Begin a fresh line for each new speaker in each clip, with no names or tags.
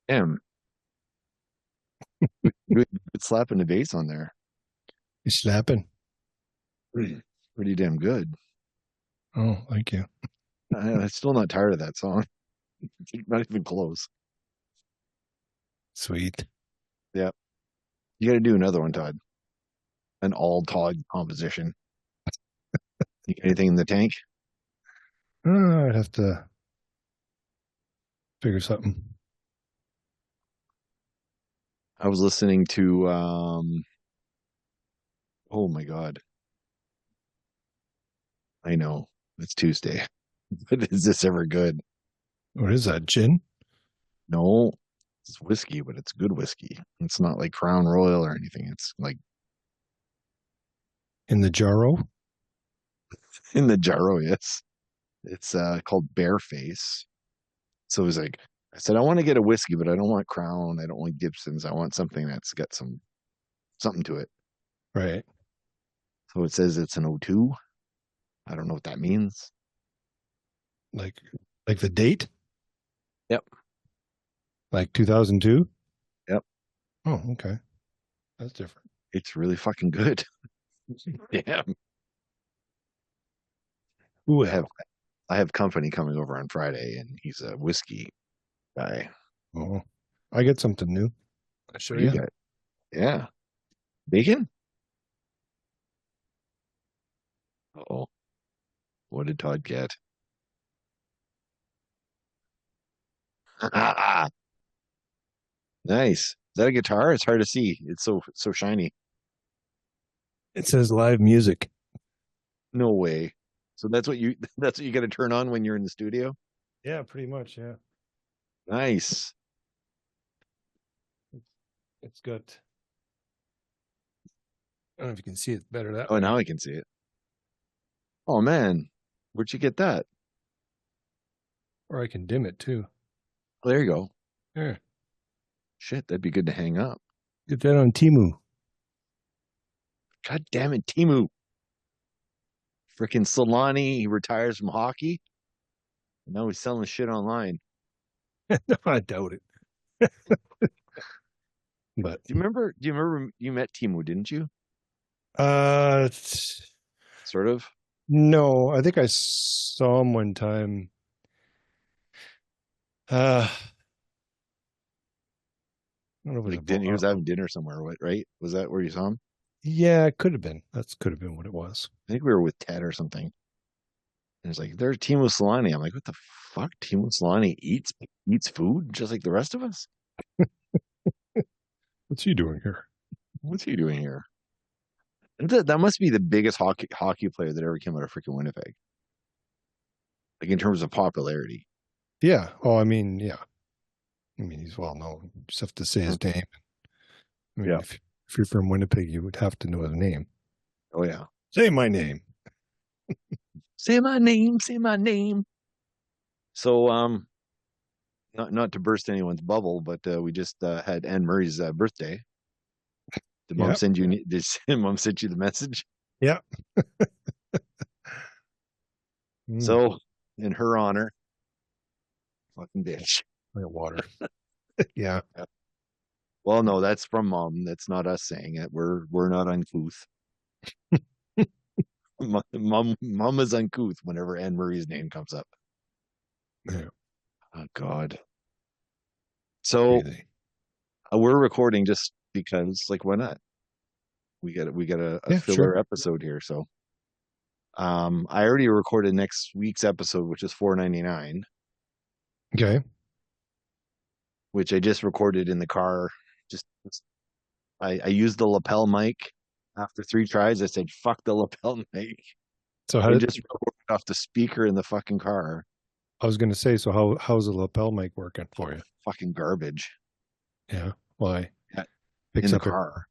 Damn, good slapping the bass on there.
You slapping?
Pretty damn good.
Oh, thank you.
I'm still not tired of that song. Not even close.
Sweet.
Yeah, you got to do another one, Todd. An all Todd composition. You got anything in the tank?
I'd have to figure something.
I was listening to oh my God. I know it's Tuesday, but is this ever good?
What is that? Gin?
No, it's whiskey, but it's good whiskey. It's not like Crown Royal or anything. It's like
In the jarro?
in the jarro, yes. It's called Bareface. So it was like I said, I want to get a whiskey, but I don't want Crown. I don't want Gibson's. I want something that's got something to it.
Right.
So it says it's an O2. I don't know what that means.
Like like the date?
Yep.
Like 2002?
Yep.
Oh, okay. That's different.
It's really fucking good. Yeah. I have
Well.
I have company coming over on Friday and he's a whiskey guy.
Oh, I get something new. I show
What do you
you.
got? Yeah. Bacon? Oh, what did Todd get? Nice. Is that a guitar? It's hard to see. It's so shiny.
It says live music.
No way. So that's what you that's what you got to turn on when you're in the studio?
Yeah, pretty much. Yeah.
Nice.
It's got, I don't know if you can see it better that
Oh,
way.
now I can see it. Oh man, where'd you get that?
Or I can dim it too.
Oh, there you go.
Here,
Shit, that'd be good to hang up.
get that on Timu.
God damn it, Timu. Freaking Solani, he retires from hockey. And now he's selling shit online.
No, I doubt it. But
Do you remember you met Timu, didn't you?
uh
Sort of.
no, I think I saw him one time. Uh I don't know if it was
Like dinner, he was
a
having dinner somewhere, what, right? Was that where you saw him?
yeah, it could have been. That's could have been what it was.
I think we were with Ted or something. And it's like, there's Timo Solani. I'm like, what the fuck? Timo Solani eats food just like the rest of us?
What's he doing here?
What's he doing here? That must be the biggest hockey player that ever came out of freaking Winnipeg. Like in terms of popularity.
Yeah. Oh, I mean, yeah. I mean, he's well known. You just have to say his name. I mean,
Yeah.
if you're from Winnipeg, you would have to know his name.
Oh yeah.
Say my name.
Say my name, say my name. So not to burst anyone's bubble, but we just had Anne Murray's birthday. Did mom
Yeah.
send you did mom send you the message?
Yeah. Mm,
So in her honor, fucking bitch.
like water. Yeah.
Well, no, that's from mom. That's not us saying it. We're not uncouth. Mom is uncouth whenever Anne Marie's name comes up.
Yeah.
Oh God. So
Crazy.
we're recording just because, like, why not? We got a
Yeah, sure.
filler episode here. So I already recorded next week's episode, which is 499,
Okay.
which I just recorded in the car. Just I used the lapel mic after 3 tries. I said, fuck the lapel mic.
So
And just recorded off the speaker in the fucking car.
I was going to say, so how's the lapel mic working for you?
Fucking garbage.
Yeah. Why?
Yeah,
Picks
in the
up
car.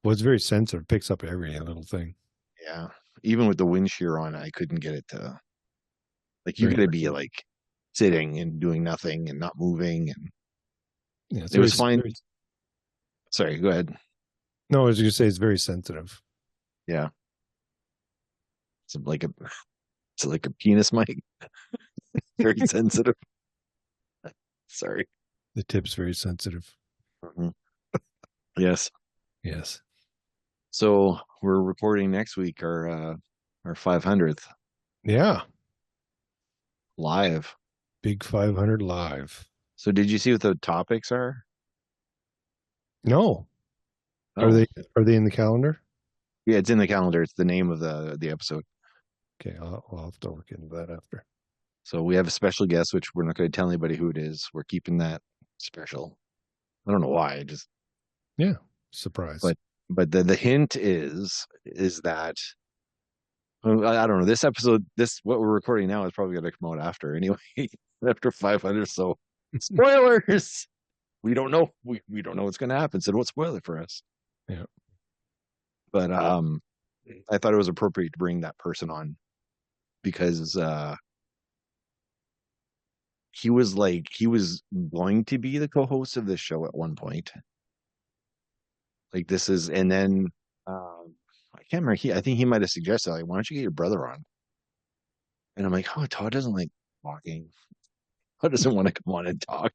well, it's very sensitive. Picks up every little thing.
Yeah. Even with the wind shear on, I couldn't get it to, like, you
Very,
gotta be like sitting and doing nothing and not moving. And
yeah, it's
it
very,
was fine.
very,
Sorry, go ahead.
no, I was going to say it's very sensitive.
Yeah. It's like a penis mic. Very sensitive. Sorry.
The tip's very sensitive.
Mhm. Yes.
Yes.
So we're recording next week our 500th
Yeah.
live.
Big 500 live.
So did you see what the topics are?
No. Are
Oh,
they are they in the calendar?
yeah, it's in the calendar. It's the name of the episode.
Okay, I'll have to look into that after.
So we have a special guest, which we're not going to tell anybody who it is. We're keeping that special. I don't know why. Just
Yeah. Surprise.
but the hint is that I don't know. This episode, this what we're recording now is probably going to come out after anyway, after 500. So spoilers. We don't know. We don't know what's going to happen. So don't spoil it for us.
Yeah.
But I thought it was appropriate to bring that person on because he was going to be the co-host of this show at one point. Like this is, and then I can't remember. I think he might have suggested, like, why don't you get your brother on? And I'm like, oh, Todd doesn't like talking. Todd doesn't want to come on and talk.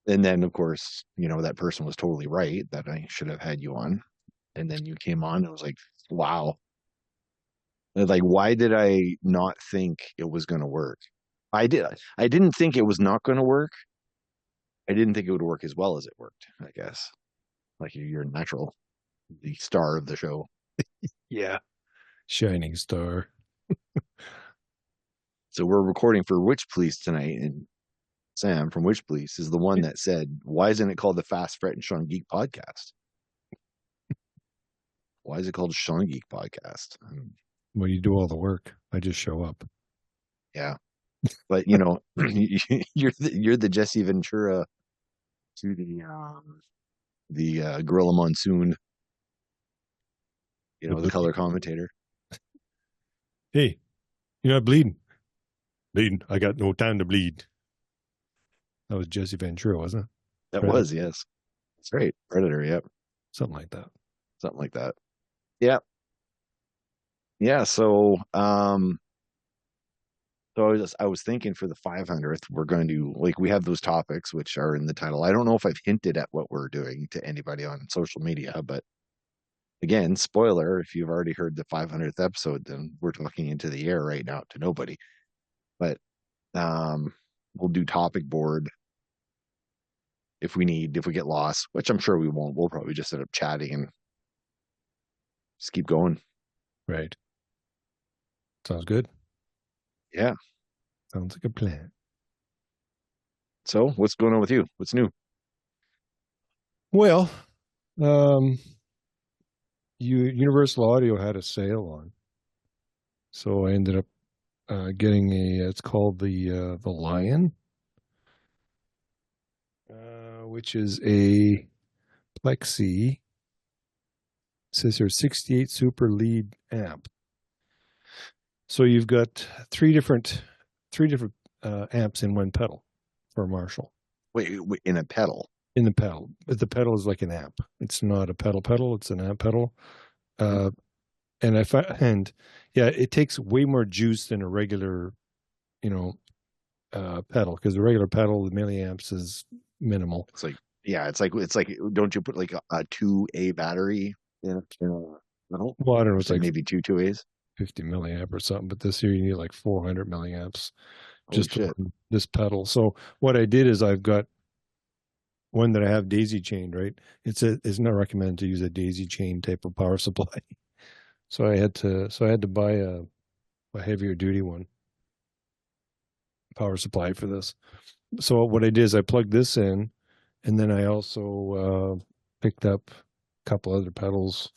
And then, of course, that person was totally right that I should have had you on. And then you came on. And I was like, wow. Like, why did I not think it was going to work? I did. I didn't think it was not going to work. I didn't think it would work as well as it worked, I guess. Like you're natural, the star of the show.
Yeah. Shining star.
So we're recording for Witchpolice tonight, and Sam from Witchpolice is the one that said, "Why isn't it called the Fast Fret and Sean Geek Podcast? Why is it called Sean Geek Podcast?"
Well, you do all the work. I just show up.
Yeah, but you're the Jesse Ventura to the Gorilla Monsoon. The color commentator.
Hey, you're not bleeding. Bleeding. I got no time to bleed. That was Jesse Ventura, wasn't it?
That
Predator.
was, yes. That's right. Predator, yep.
Something like that.
Something like that. Yeah. Yeah, so I was thinking for the 500th, we're going to we have those topics which are in the title. I don't know if I've hinted at what we're doing to anybody on social media, but again, spoiler, if you've already heard the 500th episode, then we're talking into the air right now to nobody. But we'll do topic board if we get lost, which I'm sure we won't. We'll probably just end up chatting and just keep going.
Right. Sounds good.
Yeah.
Sounds like a plan.
So what's going on with you? What's new?
Well, Universal Audio had a sale on, so I ended up getting it's called the Lion, which is a Plexi. It says here 68 super lead amp. So you've got three different amps in one pedal for a Marshall.
Wait, in a pedal?
In the pedal. But the pedal is like an amp. It's not a pedal, it's an amp pedal. And it takes way more juice than a regular, pedal, because the regular pedal, the milliamps is minimal.
It's like don't you put like a 2A battery in a pedal?
Well, I don't know, it's like
maybe two 2As.
50 milliamp or something, but this year you need like 400 milliamps just
to
run this pedal. So what I did is I've got one that I have daisy chained, right? It's not recommended to use a daisy chain type of power supply. So I had to buy a heavier duty one power supply for this. So what I did is I plugged this in, and then I also picked up a couple other pedals.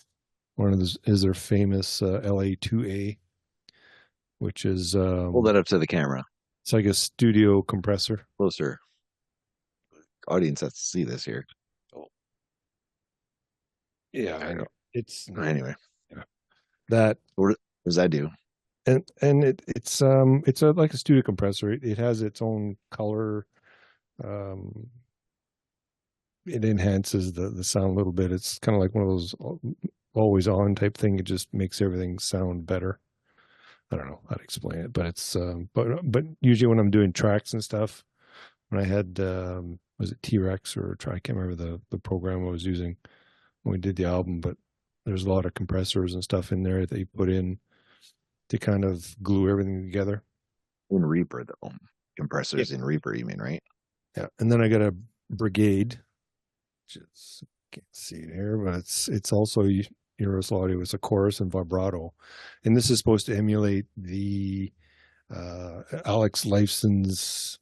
One of those is their famous LA2A, which is
hold that up to the camera.
It's like a studio compressor.
Closer. Audience has to see this here. Oh.
Yeah, I know. It's
anyway.
Yeah. That
what does that do?
And it's like a studio compressor. It has its own color. It enhances the sound a little bit. It's kind of like one of those always on type thing. It just makes everything sound better. I don't know how to explain it, but it's but usually when I'm doing tracks and stuff, when I had was it T-Rex or I can't remember the program I was using when we did the album, but there's a lot of compressors and stuff in there that you put in to kind of glue everything together.
In Reaper, though.
Yeah.
Compressors in Reaper, you mean, right?
Yeah. And then I got a Brigade, which is, can't see it here, but it's also Universal Audio. It's a chorus and vibrato. And this is supposed to emulate the Alex Lifeson's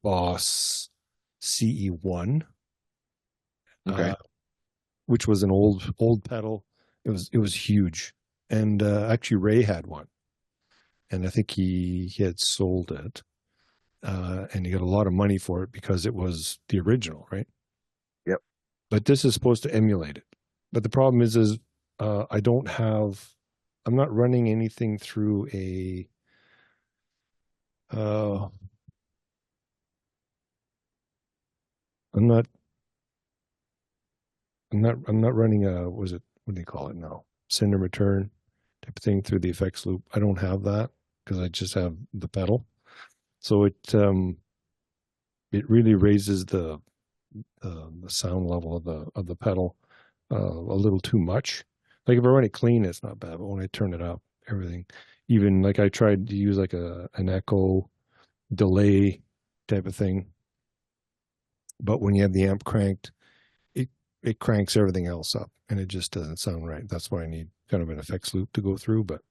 Boss CE1,
Okay.
which was an old pedal. It was huge, and actually Ray had one, and I think he had sold it, and he got a lot of money for it because it was the original, right?
Yep.
But this is supposed to emulate it. But the problem is I don't have. I'm not running anything through a. I'm not. I'm not running a. Was it? What do you call it now? Send and return type of thing through the effects loop. I don't have that because I just have the pedal. So it really raises the sound level of the pedal a little too much. Like if I run it clean, it's not bad, but when I turn it up, everything, even like I tried to use like an echo delay type of thing, but when you have the amp cranked, it cranks everything else up, and it just doesn't sound right. That's why I need kind of an effects loop to go through, but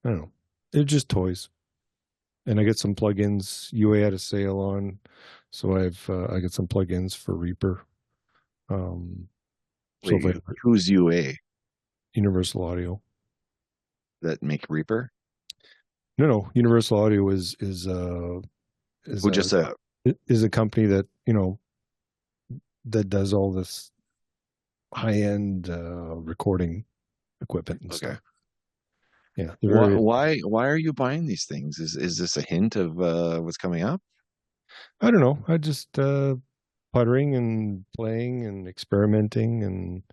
I don't know. It's just toys. And I get some plugins. UA had a sale on, so I get some plugins for Reaper. So if
Wait, who's UA
Universal Audio.
that make Reaper?
No, Universal Audio is
Who just
is a company that that does all this high end recording equipment and
okay.
stuff. Yeah,
Why are you buying these things? Is this a hint of what's coming up?
I don't know. I just puttering and playing and experimenting, and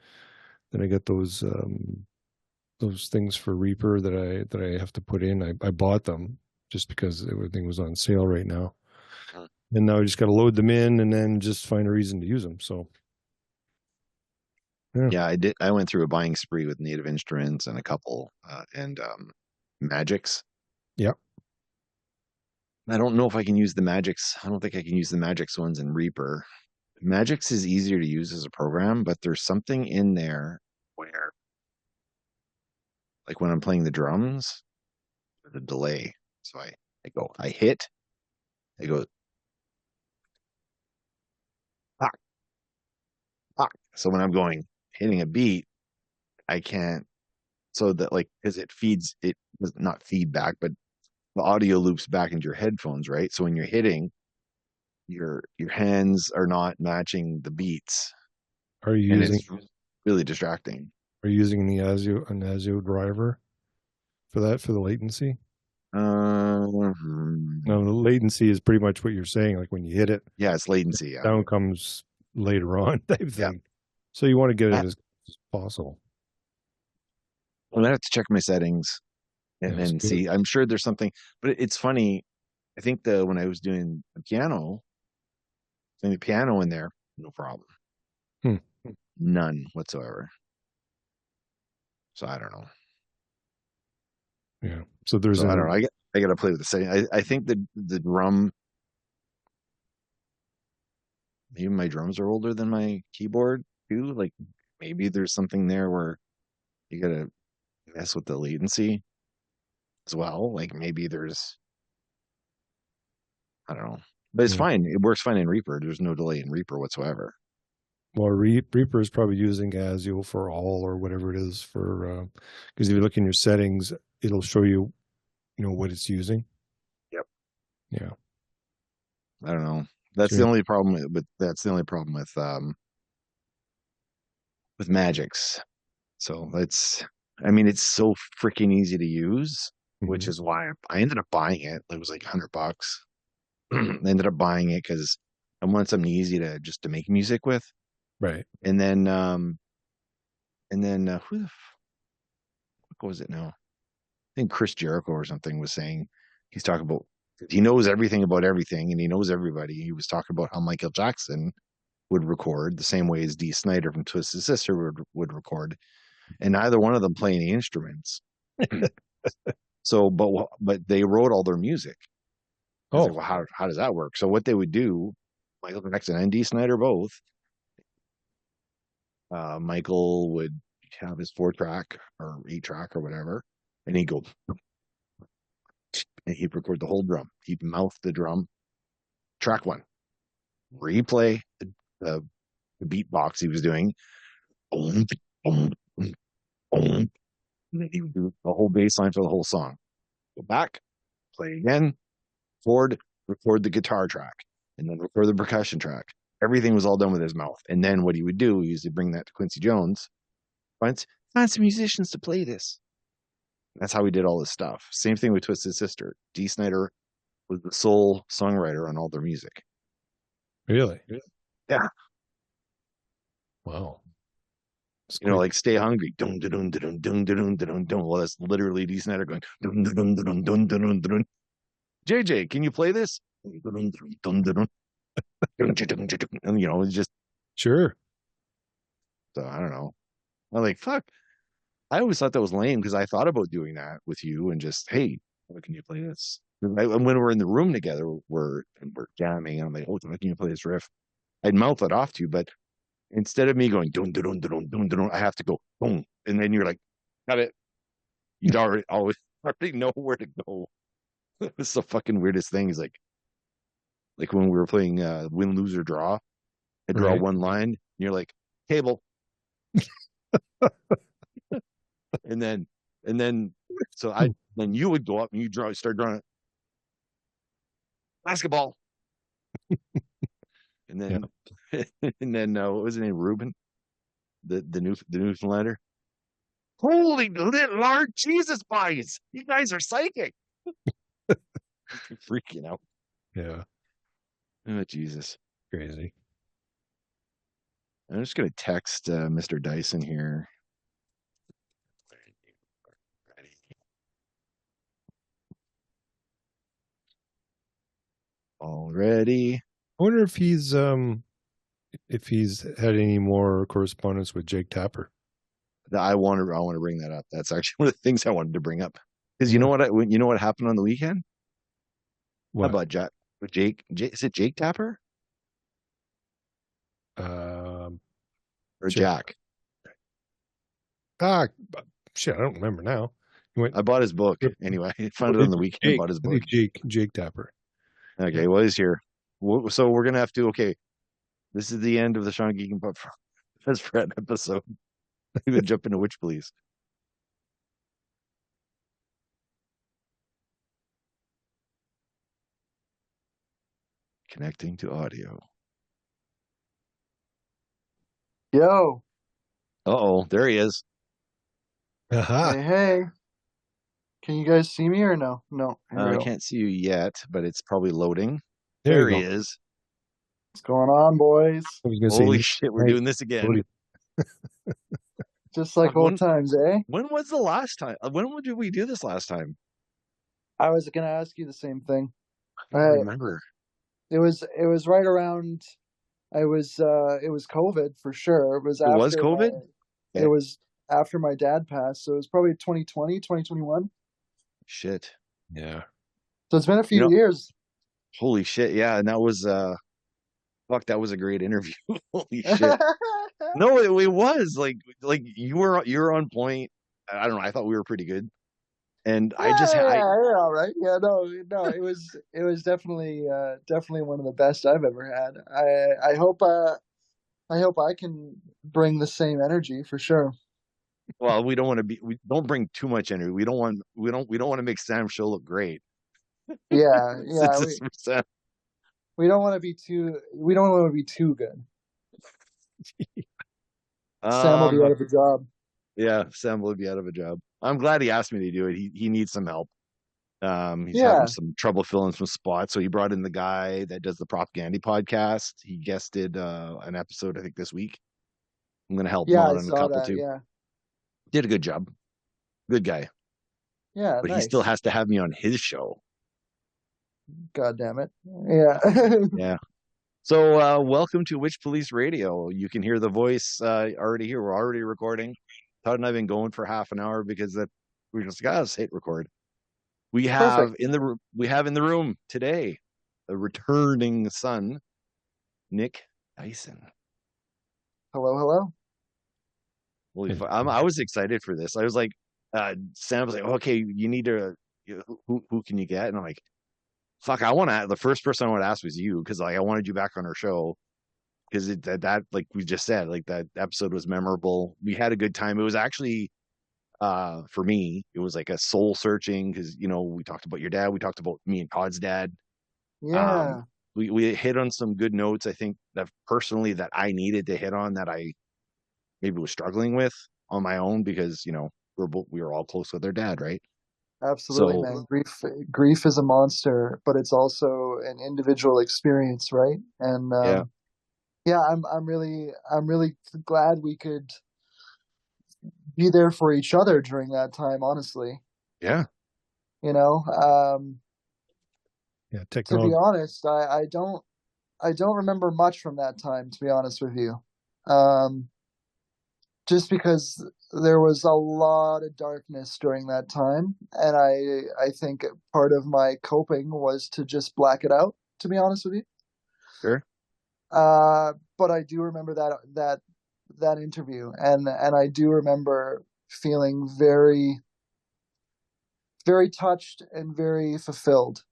then I get those things for Reaper that I have to put in. I bought them just because everything was on sale right now, and now I just got to load them in and then just find a reason to use them. So yeah,
Yeah, I did. I went through a buying spree with Native Instruments and a couple and Magics.
yeah.
I don't know if I can use the Magics. I don't think I can use the Magics ones in Reaper. Magix is easier to use as a program, but there's something in there where, like when I'm playing the drums, the delay. So I hit, I go, pop, pop. So when I'm going, hitting a beat, I can't, so that like, because it does not feedback, but the audio loops back into your headphones, right? So when you're hitting, your hands are not matching the beats,
Are you
and
using
it's really distracting.
are you using the ASIO driver for that for the latency? No, the latency is pretty much what you're saying. Like when you hit it,
yeah, it's latency. Yeah,
sound comes later on type
yeah.
thing. So you want to get
I,
it as possible.
I'm gonna have to check my settings and
Yeah, so
then see. I'm sure there's something, but it's funny. I think when I was doing the piano in there, no problem,
hmm,
none whatsoever. So I don't know.
yeah. So there's
So I don't know.
an
I got to play with the setting. I think the drum, maybe my drums are older than my keyboard too. Like maybe there's something there where you got to mess with the latency as well. Like maybe there's, I don't know, but it's
yeah.
fine. It works fine in Reaper. There's no delay in Reaper whatsoever.
Well, Reaper is probably using ASIO for all or whatever it is for because if you look in your settings, it'll show you what it's using.
Yep.
Yeah.
I don't know.
So
That's the only problem with Magix. So I mean, it's so freaking easy to use, which
mhm.
is why I ended up buying it. It was like $100. I ended up buying it because I want something easy to make music with.
Right.
And then who the fuck was it now? I think Chris Jericho or something was saying he's talking about He knows everything about everything, and he knows everybody. He was talking about how Michael Jackson would record the same way as Dee Snider from Twisted Sister would record, and neither one of them play any instruments. So, but they wrote all their music. I was like, well, how does that work? So what they would do, Michael Jackson and Dee Snider both, Michael would have his 4-track or 8-track or whatever, and he'd go, and he'd record the whole drum. He'd mouth the drum. Track 1, replay the beatbox he was doing. And then he would do the whole bass line for the whole song. Go back, play again, forward, record the guitar track, and then record the percussion track. Everything was all done with his mouth. And then what he would do, he used to bring that to Quincy Jones. Find some musicians to play this. That's how he did all this stuff. Same thing with Twisted Sister. Dee Snider was the sole songwriter on all their music.
Really?
Yeah.
Wow.
You know, like Stay Hungry. Dun, dun, dun, dun, dun, dun, dun, dun. Well, that's literally Dee Snider going dun, dun, dun, dun, dun, dun, dun. JJ, can you play this? Dun, dun, dun, dun, dun. And, you know, it's just
sure.
So I don't know. I'm like, fuck. I always thought that was lame because I thought about doing that with you and just, hey, can you play this? And when we're in the room together, we're jamming, and I'm like, oh, can you play this riff? I'd mouth it off to you, but instead of me going dun dun dun dun dun dun, I have to go boom, and then you're like, got it. You already know where to go. It's the fucking weirdest thing. Is like when we were playing win, lose, or draw. I draw one line, and you're like, table. and then then you would go up and you start drawing basketball. And then and then what was his name? Ruben, the Newfoundlander. Holy Lord Jesus, boys! You guys are psychic. Freaking out.
Yeah.
Oh Jesus.
Crazy.
I'm just gonna text Mr. Dyson here. Already.
I wonder if he's had any more correspondence with Jake Tapper.
I want to bring that up. That's actually one of the things I wanted to bring up. Because you know what happened on the weekend?
What?
How about Jake? Is it Jake Tapper? Or Jack?
Shit, I don't remember now.
I bought his book anyway. I found it on the weekend. I bought his book.
Jake Tapper.
Okay, well, he's here. So we're gonna have to. Okay, this is the end of the Sean Geek and Pup Best Friend episode. I'm gonna jump into Witchpolice. Connecting to audio.
Yo.
Uh-oh, there he is.
Hey. Can you guys see me or no? No.
I can't see you yet, but it's probably loading.
There
he is.
What's going on, boys?
Holy shit, we're doing this again.
Just like old times, eh?
When was the last time? When did we do this last time?
I was going to ask you the same thing.
I remember.
It was right around. It was COVID for sure. It was
COVID?
It was after my dad passed, so it was probably 2020, 2021.
Shit.
Yeah.
So it's been a few years.
Holy shit, yeah, and that was fuck, that was a great interview. Holy shit. No, it was like you were on point. I don't know, I thought we were pretty good. And
you're all right. Yeah, no, it was definitely one of the best I've ever had. I hope I can bring the same energy for sure.
Well, we don't bring too much energy. We don't want to make Sam's show look great.
Yeah. We don't want to be too good. Sam will be out of a job.
Yeah, Sam will be out of a job. I'm glad he asked me to do it. He needs some help. He's having some trouble filling some spots, so he brought in the guy that does the Propaganda podcast. He guested an episode, I think, this week. I'm going to help him out on a couple too.
Yeah,
did a good job. Good guy.
Yeah,
but he still has to have me on his show.
God damn it. Yeah.
Yeah. So welcome to Witchpolice Radio. You can hear the voice already here. We're already recording. Todd and I've been going for half an hour because we're just like, let's hit record.
Perfect.
We have in the room today a returning son, Nic Dyson.
Hello, hello.
I was excited for this. I was like, Sam was like, okay, you need to, who can you get? And I'm like, fuck, the first person I want to ask was you because like I wanted you back on our show because that like we just said, like that episode was memorable. We had a good time. It was actually for me, it was like a soul searching because we talked about your dad, we talked about me and Todd's dad. Um,
Yeah,
we hit on some good notes. I think that personally that I needed to hit on that I maybe was struggling with on my own because we were all close with their dad, right?
absolutely,
So
man. Grief is a monster, but it's also an individual experience, right? And
yeah,
yeah, I'm really glad we could be there for each other during that time, honestly.
yeah,
You know,
Yeah,
to be
technology.
honest, I don't remember much from that time, to be honest with you. Um, just because there was a lot of darkness during that time, and I think part of my coping was to just black it out, to be honest with you.
sure,
But I do remember that interview, and I do remember feeling very very touched and very fulfilled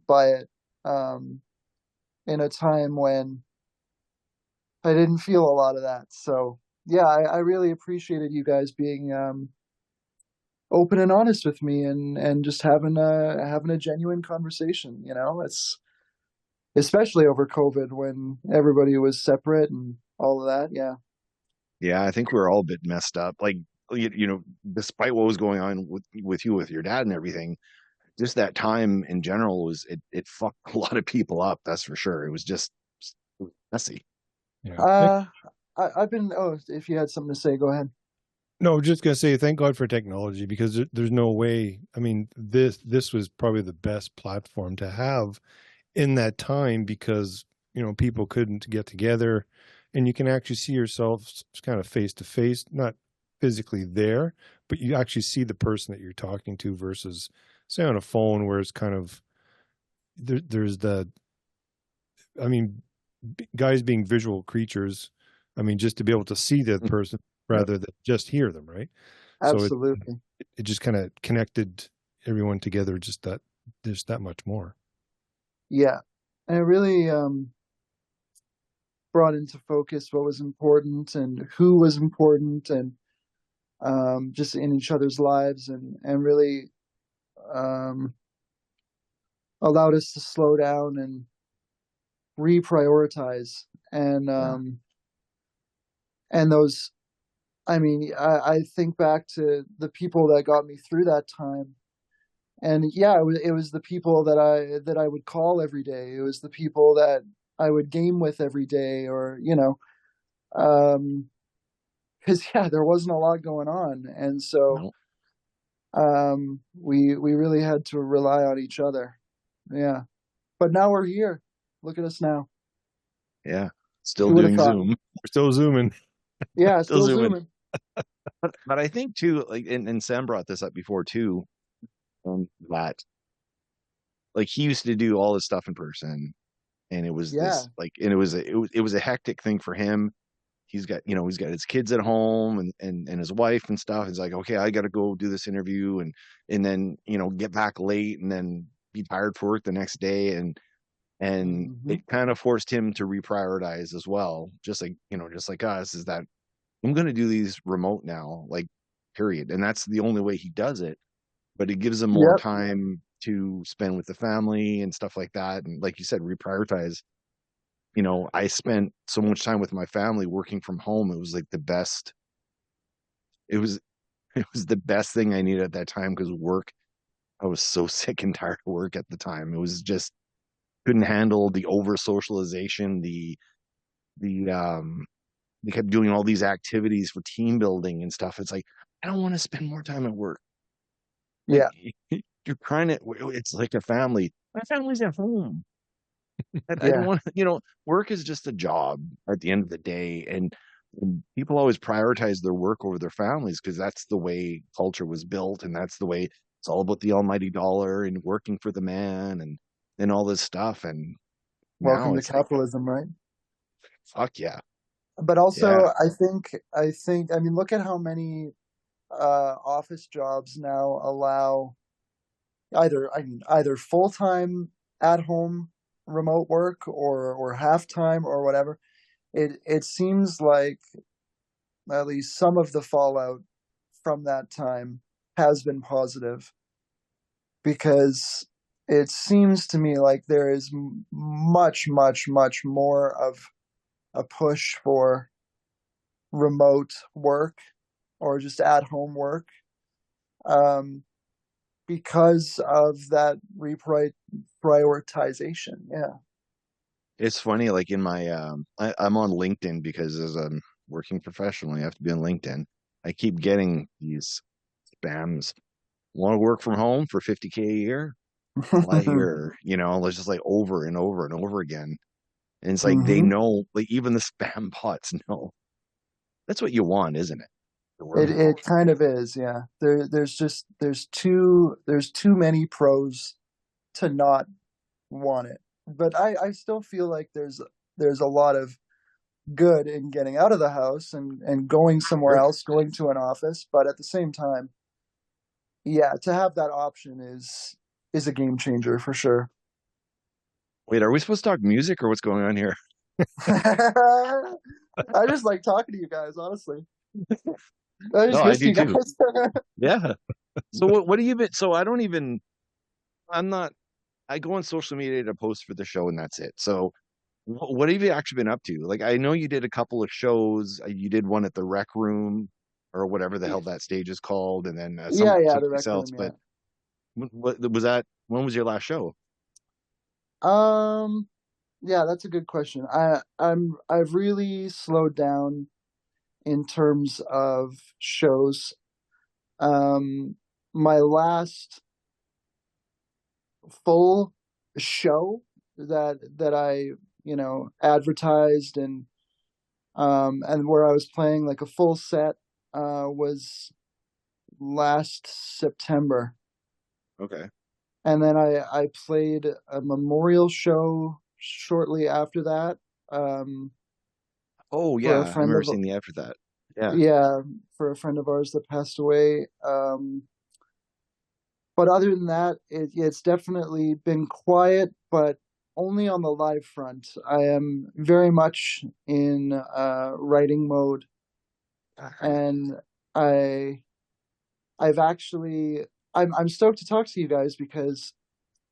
by it, um, in a time when I didn't feel a lot of that. So yeah, I really appreciated you guys being open and honest with me, and just having a genuine conversation. It's especially over COVID when everybody was separate and all of that. Yeah.
yeah. I think we were all a bit messed up. Like despite what was going on with you with your dad and everything, just that time in general it fucked a lot of people up. That's for sure. It was just messy.
Yeah.
Uh, I've been. Oh, if you had something to say, go ahead.
No, just gonna say thank God for technology because there's no way. I mean, this was probably the best platform to have in that time because people couldn't get together, and you can actually see yourselves kind of face to face, not physically there, but you actually see the person that you're talking to versus say on a phone where it's kind of there's the. I mean, guys being visual creatures. I mean, just to be able to see the person
Yeah.
rather than just hear them, right? So
Absolutely.
it just kind of connected everyone together just that much more.
Yeah, and it really brought into focus what was important and who was important, and just in each other's lives, and really um, allowed us to slow down and reprioritize, and
Yeah.
and those. I mean, I think back to the people that got me through that time, and yeah, it was the people that I would call every day. It was the people that I would game with every day, or um, because yeah, there wasn't a lot going on, and so
No.
we really had to rely on each other. Yeah, but now we're here. Look at us now.
Yeah. Still
Who would have
doing
thought?
Zoom.
We're still zooming.
Yeah,
Still
still
zooming.
zooming.
But I think too, like and Sam brought this up before too, that like he used to do all this stuff in person and it was
Yeah.
this like and it was a hectic thing for him. He's got his kids at home and his wife and stuff. He's like, okay, I got to go do this interview and then get back late and then be tired for work the next day and
Hmm.
it kind of forced him to reprioritize as well. Just like us, is that I'm going to do these remote now, like period. And that's the only way he does it. But it gives him more
Yep.
time to spend with the family and stuff like that. And like you said, reprioritize. I spent so much time with my family working from home. It was like the best. It was it was the best thing I needed at that time because work. I was so sick and tired of work at the time. It was just couldn't handle the over socialization. The they kept doing all these activities for team building and stuff. It's like I don't want to spend more time at work. Like
Yeah.
you're trying to. It's like a family. My family's at home. I don't
Yeah.
want, work is just a job at the end of the day. And people always prioritize their work over their families because that's the way culture was built. And that's the way it's all about the almighty dollar and working for the man and all this stuff. And now
Welcome to
it's like,
capitalism, right?
fuck yeah.
But also,
Yeah.
I mean, look at how many office jobs now allow either full time at home remote work or half time or whatever. It seems like at least some of the fallout from that time has been positive because it seems to me like there is much, much, much more of a push for remote work or just at home work um, because of that reprioritization. Yeah.
It's funny, like in my, I'm on LinkedIn because as a working professional, you have to be on LinkedIn. I keep getting these spams. Want to work from home for 50K a year? Apply here, it's just like over and over and over again. And it's like they
hmm
know, like even the spam bots know that's what you want, isn't it? The
It
remote.
kind of is, yeah. There's too many pros to not want it. But I still feel like there's a lot of good in getting out of the house and going somewhere
Sure.
else, going to an office. But at the same time, yeah, to have that option is a game changer for sure.
Wait, are we supposed to talk music or what's going on here?
I just like talking to you guys, honestly. I
No,
just
I
miss
do
you
too.
guys.
Yeah. So what do you been? So I don't even. I'm not. I go on social media to post for the show and that's it. So what have you actually been up to? Like I know you did a couple of shows. You did one at the Rec Room or whatever the hell that stage is called, and then
Yeah, the
someplace
rec
else.
room, yeah.
But what was that? When was your last show?
Um, yeah, that's a good question. I've really slowed down in terms of shows. Um, my last full show that I advertised and where I was playing like a full set was last September,
Okay.
and then I played a memorial show shortly after that
Oh
for a
yeah, I
friend
remember
of
seeing the after that. Yeah.
yeah for a friend of ours that passed away. But other than that, it's definitely been quiet, but only on the live front. I am very much in writing mode,
Okay.
and I I've actually I'm stoked to talk to you guys because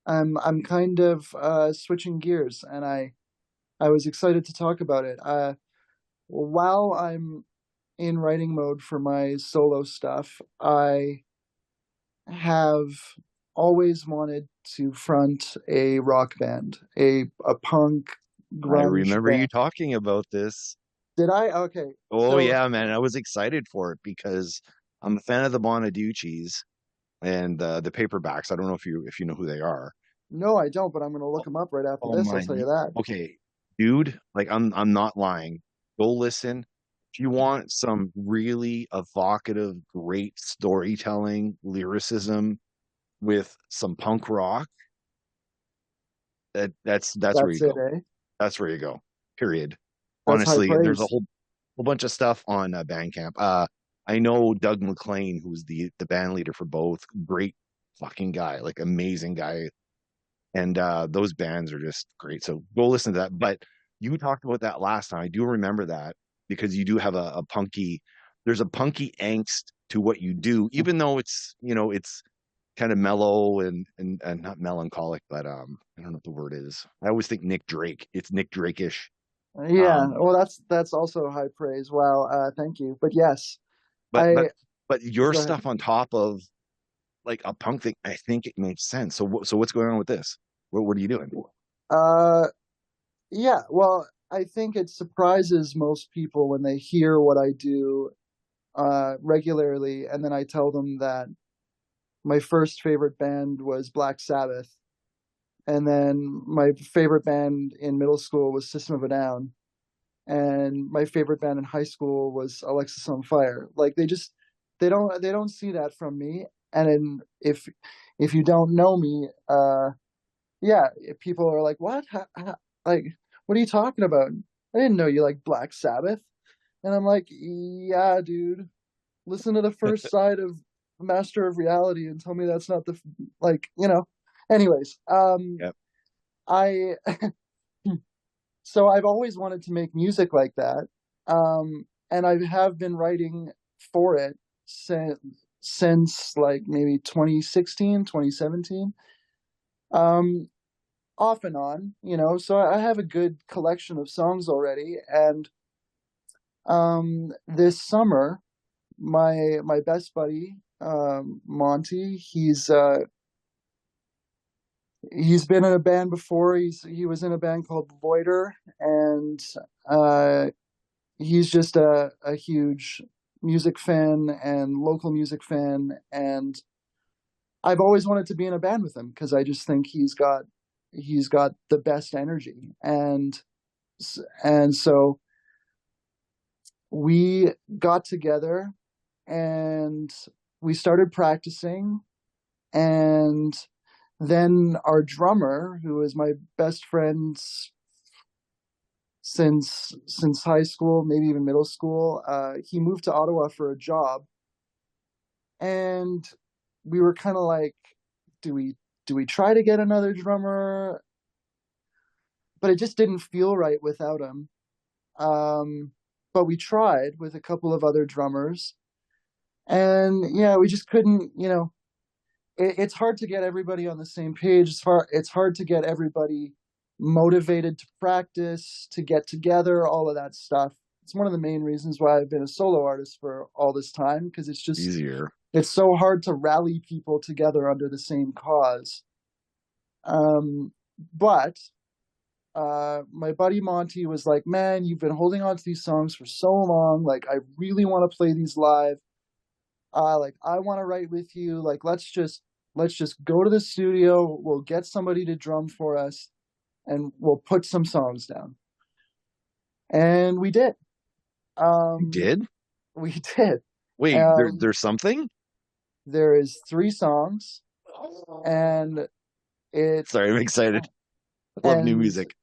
I'm kind of switching gears, and I was excited to talk about it. While I'm in writing mode for my solo stuff, I have always wanted to front a rock band, a punk
I
grunge
remember you
band.
talking about this.
Did I? Okay.
Oh
So
yeah, man. I was excited for it because I'm a fan of the Bonaducci's and the paperbacks. I don't know if you know who they are.
no, I don't, but I'm gonna look
Oh,
them up right after
oh
this. I'll
my.
tell you that.
Okay, dude, like I'm not lying. Go listen. If you want some really evocative, great storytelling, lyricism with some punk rock, that's where you
That's it,
go.
eh?
That's where you go. Period.
That's high
Honestly, there's a
praise.
whole bunch of stuff on Bandcamp. I know Doug McLean, who's the band leader for both. Great fucking guy, like amazing guy. And those bands are just great. So go listen to that. But you talked about that last time. I do remember that because you do have a punky. There's a punky angst to what you do, even though it's kind of mellow and not melancholic, but I don't know what the word is. I always think Nick Drake. It's Nick Drake-ish.
Yeah.
Um,
Well, that's also high praise. Wow. Thank you. But yes,
but but
I
but your
go ahead.
stuff on top of like a punk thing, I think it makes sense. So what's going on with this? What are you doing?
Uh, yeah. Well, I think it surprises most people when they hear what I do regularly, and then I tell them that my first favorite band was Black Sabbath, and then my favorite band in middle school was System of a Down, and my favorite band in high school was Alexis on Fire. Like they don't see that from me. And then if you don't know me, yeah, people are like, what? Like, what are you talking about? I didn't know you like Black Sabbath. And I'm like, yeah, dude, listen to the first side of Master of Reality and tell me that's not the, like, you know. Anyways,
Yep.
I so I've always wanted to make music like that, and I have been writing for it since like maybe 2016, 2017, off and on, you know. So I have a good collection of songs already, and this summer, my best buddy, Monty, he's been in a band before. He was in a band called Voider, and uh, he's just a huge music fan and local music fan, and I've always wanted to be in a band with him because I just think he's got the best energy, and so we got together and we started practicing, and then our drummer, who is my best friend since high school, maybe even middle school, he moved to Ottawa for a job, and we were kind of like, do we try to get another drummer? But it just didn't feel right without him. But we tried with a couple of other drummers, and yeah, we just couldn't. You know, it's hard to get everybody on the same page. It's hard to get everybody motivated to practice, to get together, all of that stuff. It's one of the main reasons why I've been a solo artist for all this time, because it's just
Easier.
it's so hard to rally people together under the same cause. But my buddy Monty was like, man, you've been holding on to these songs for so long. Like, I really want to play these live. Like, I want to write with you. Like, let's just go to the studio. We'll get somebody to drum for us, and we'll put some songs down. And we did.
You did?
We did.
Wait, there's something?
There is 3 songs, and it's
Sorry, I'm excited. I love new music.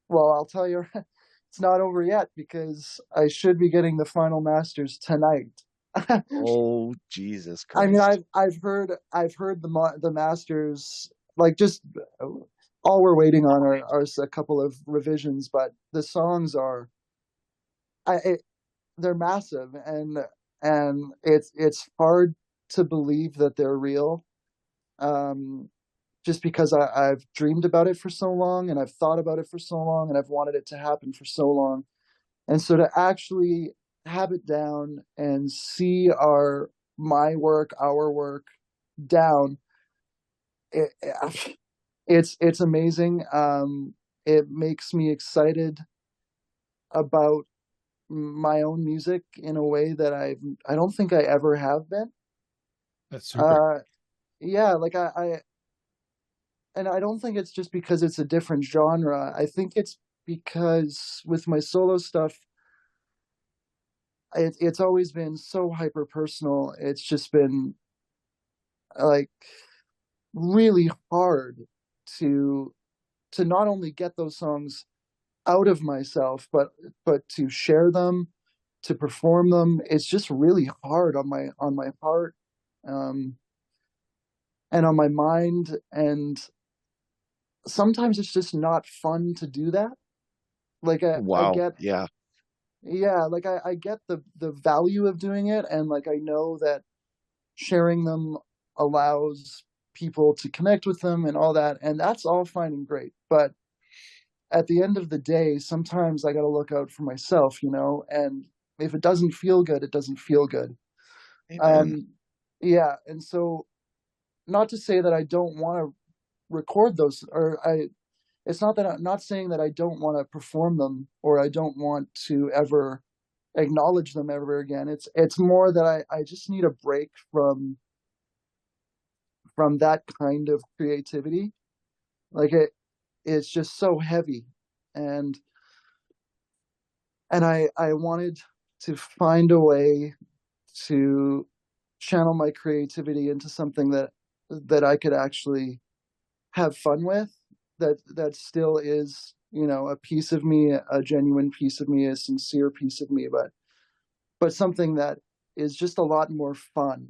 Well, I'll tell you, it's not over yet because I should be getting the final masters tonight.
Oh, Jesus Christ!
I mean, I've heard the masters, like, just all we're waiting on are a couple of revisions, but the songs are, they're massive, and it's hard to believe that they're real. Just because I've dreamed about it for so long, and I've thought about it for so long, and I've wanted it to happen for so long. And so to actually have it down and see our work down, it's amazing. It makes me excited about my own music in a way that I don't think I ever have been.
That's super.
Yeah, like and I don't think it's just because it's a different genre. I think it's because with my solo stuff, it's always been so hyper personal. It's just been like really hard to not only get those songs out of myself, but to share them, to perform them. It's just really hard on my heart, and on my mind, and sometimes it's just not fun to do that. Like I
Wow.
get,
Yeah.
like I get the value of doing it, and like I know that sharing them allows people to connect with them and all that, and that's all fine and great. But at the end of the day, sometimes I got to look out for myself, you know, and if it doesn't feel good, it doesn't feel good.
Amen.
Yeah, and so not to say that I don't want to record those, or it's not that I'm not saying that I don't want to perform them or I don't want to ever acknowledge them ever again. It's more that I just need a break from from that kind of creativity. Like it's just so heavy, and I wanted to find a way to channel my creativity into something that I could actually have fun with, that still is, you know, a piece of me, a genuine piece of me, a sincere piece of me, but something that is just a lot more fun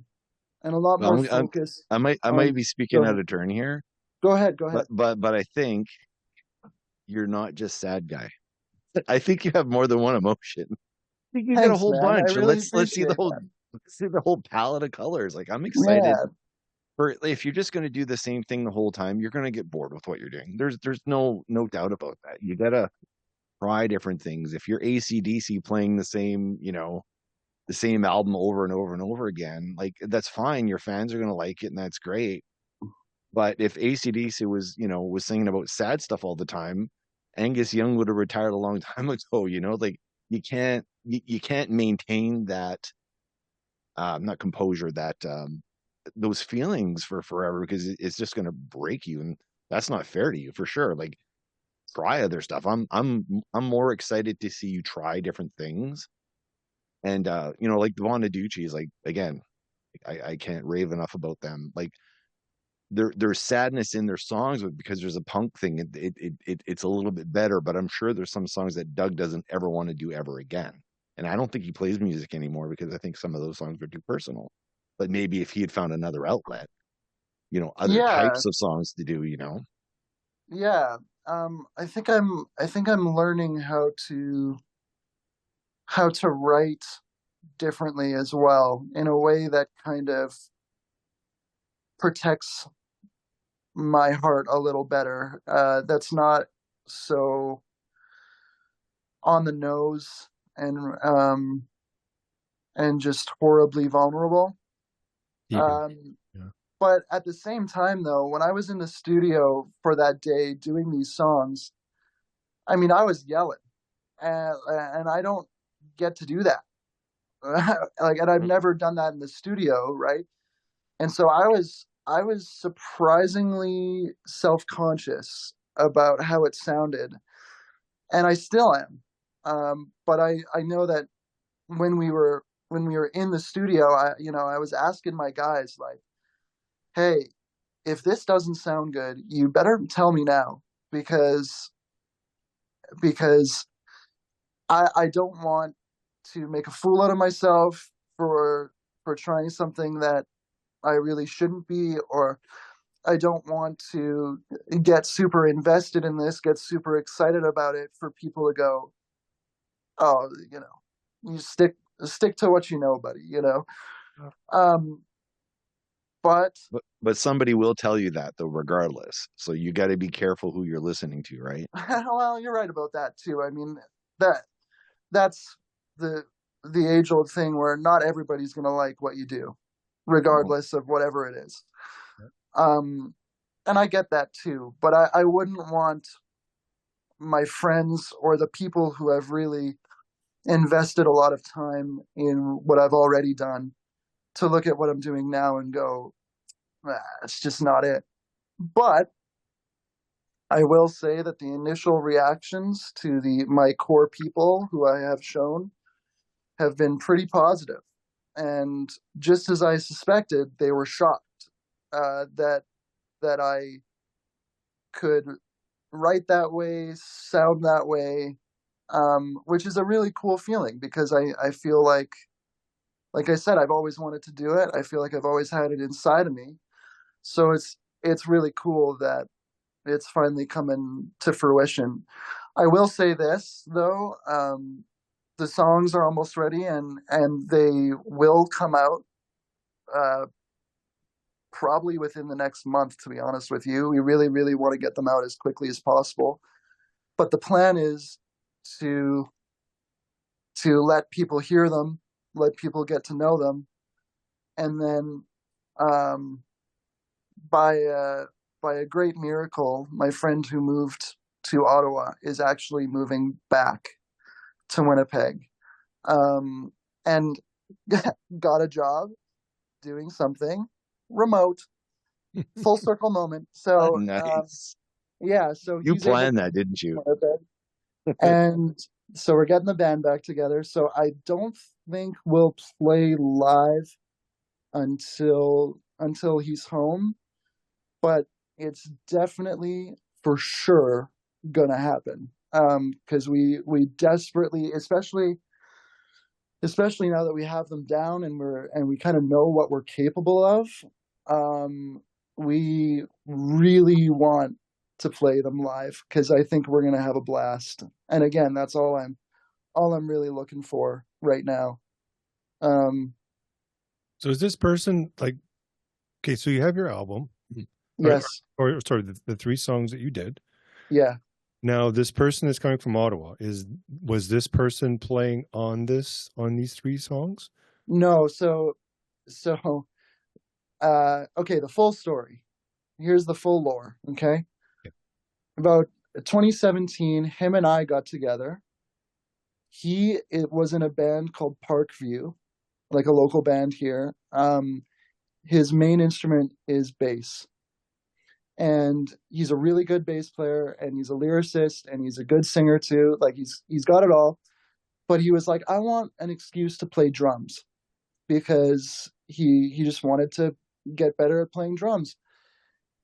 and a lot more
Well,
focused
I might
on.
be
Go
speaking out
ahead.
of turn here,
Go ahead. Go ahead.
but I think you're not just sad guy. I think you have more than one emotion. I think you got a
Thanks,
whole
man. I
bunch, and
really
let's see the
appreciate
whole
that.
palette of colors. Like I'm excited
Yeah.
for if you're just going to do the same thing the whole time, you're going to get bored with what you're doing. There's no doubt about that. You gotta try different things. If you're AC/DC playing the same, you know, the same album over and over and over again, like that's fine. Your fans are going to like it, and that's great. But if AC/DC was, you know, was singing about sad stuff all the time, Angus Young would have retired a long time ago. You know, like you can't maintain that not composure, that those feelings for forever, because it's just going to break you, and that's not fair to you for sure. Like try other stuff. I'm more excited to see you try different things. And you know, like Devon Aducci is like, again, I can't rave enough about them. Like there's sadness in their songs, but because there's a punk thing, it's a little bit better. But I'm sure there's some songs that Doug doesn't ever want to do ever again. And I don't think he plays music anymore because I think some of those songs are too personal. But maybe if he had found another outlet, you know, other
Yeah.
types of songs to do, you know.
Yeah. I think I'm learning how to write differently as well, in a way that kind of protects my heart a little better. That's not so on the nose and just horribly vulnerable.
Even.
Um,
Yeah.
but at the same time, though, when I was in the studio for that day doing these songs, I mean, I was yelling, and I don't get to do that. Like, and I've never done that in the studio, right? And so I was surprisingly self-conscious about how it sounded, and I still am. But I know that when we were in the studio, I was asking my guys, like, hey, if this doesn't sound good, you better tell me now, because I don't want to make a fool out of myself for trying something that I really shouldn't be, or I don't want to get super invested in this, get super excited about it for people to go, oh, you stick to what you know, buddy, Um, but
But somebody will tell you that though, regardless. So you got to be careful who you're listening to, right?
well, you're right about that too. I mean, that that's the the age old thing where not everybody's gonna like what you do,
No.
regardless of whatever it is. Um, and I get that too, but I wouldn't want my friends or the people who have really invested a lot of time in what I've already done to look at what I'm doing now and go, it's just not it. But I will say that the initial reactions to the my core people who I have shown have been pretty positive, and just as I suspected, they were shocked that I could write that way, sound that way, which is a really cool feeling, because I feel like I said, I've always wanted to do it. I feel like I've always had it inside of me. So it's really cool that it's finally coming to fruition. I will say this though, the songs are almost ready, and they will come out uh, probably within the next month. To be honest with you, we really really want to get them out as quickly as possible. But the plan is to let people hear them, let people get to know them, and then um, by by a great miracle, my friend who moved to Ottawa is actually moving back to Winnipeg, and got a job doing something remote. full circle moment. So
Nice.
yeah, so
You
he's able
planned
to
that, didn't you?
and so we're getting the band back together. So I don't think we'll play live until he's home, but it's definitely for sure gonna happen. Because we desperately, especially now that we have them down and we kind of know what we're capable of, we really want to play them live because I think we're gonna have a blast. And again, that's all I'm really looking for right now.
So is this person like, okay, so you have your album,
Yes,
or sorry, the three songs that you did.
yeah.
Now, this person is coming from Ottawa. Was this person playing on these three songs?
No, so okay, the full story. Here's the full lore, okay?
Yeah.
About 2017, him and I got together. It was in a band called Parkview, like a local band here. His main instrument is bass. And he's a really good bass player and he's a lyricist and he's a good singer too. Like he's got it all. But he was like, I want an excuse to play drums because he just wanted to get better at playing drums.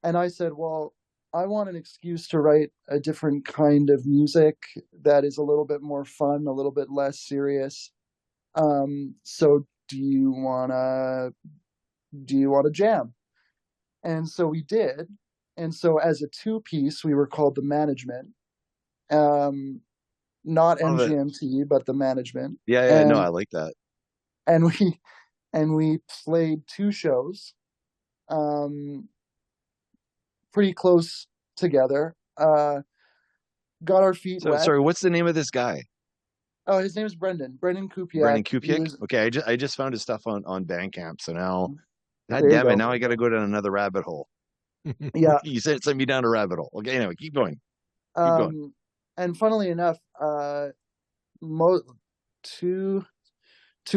And I said, well, I want an excuse to write a different kind of music that is a little bit more fun, a little bit less serious. So do you wanna jam? And so we did. And so as a two-piece, we were called the Management. Not
Love it.
MGMT, but the Management.
Yeah, no, I like that.
And we played two shows, pretty close together. Got our feet
So
wet.
sorry, what's the name of this guy?
Oh, his name is Brendan Kupiak.
Brendan Kupiak? Okay, I just found his stuff on Bandcamp, so now, god
There you
damn it,
go.
now I got to go down another rabbit hole.
Yeah.
You sent me down a rabbit hole. Okay, anyway, keep going. Keep going.
And funnily enough, two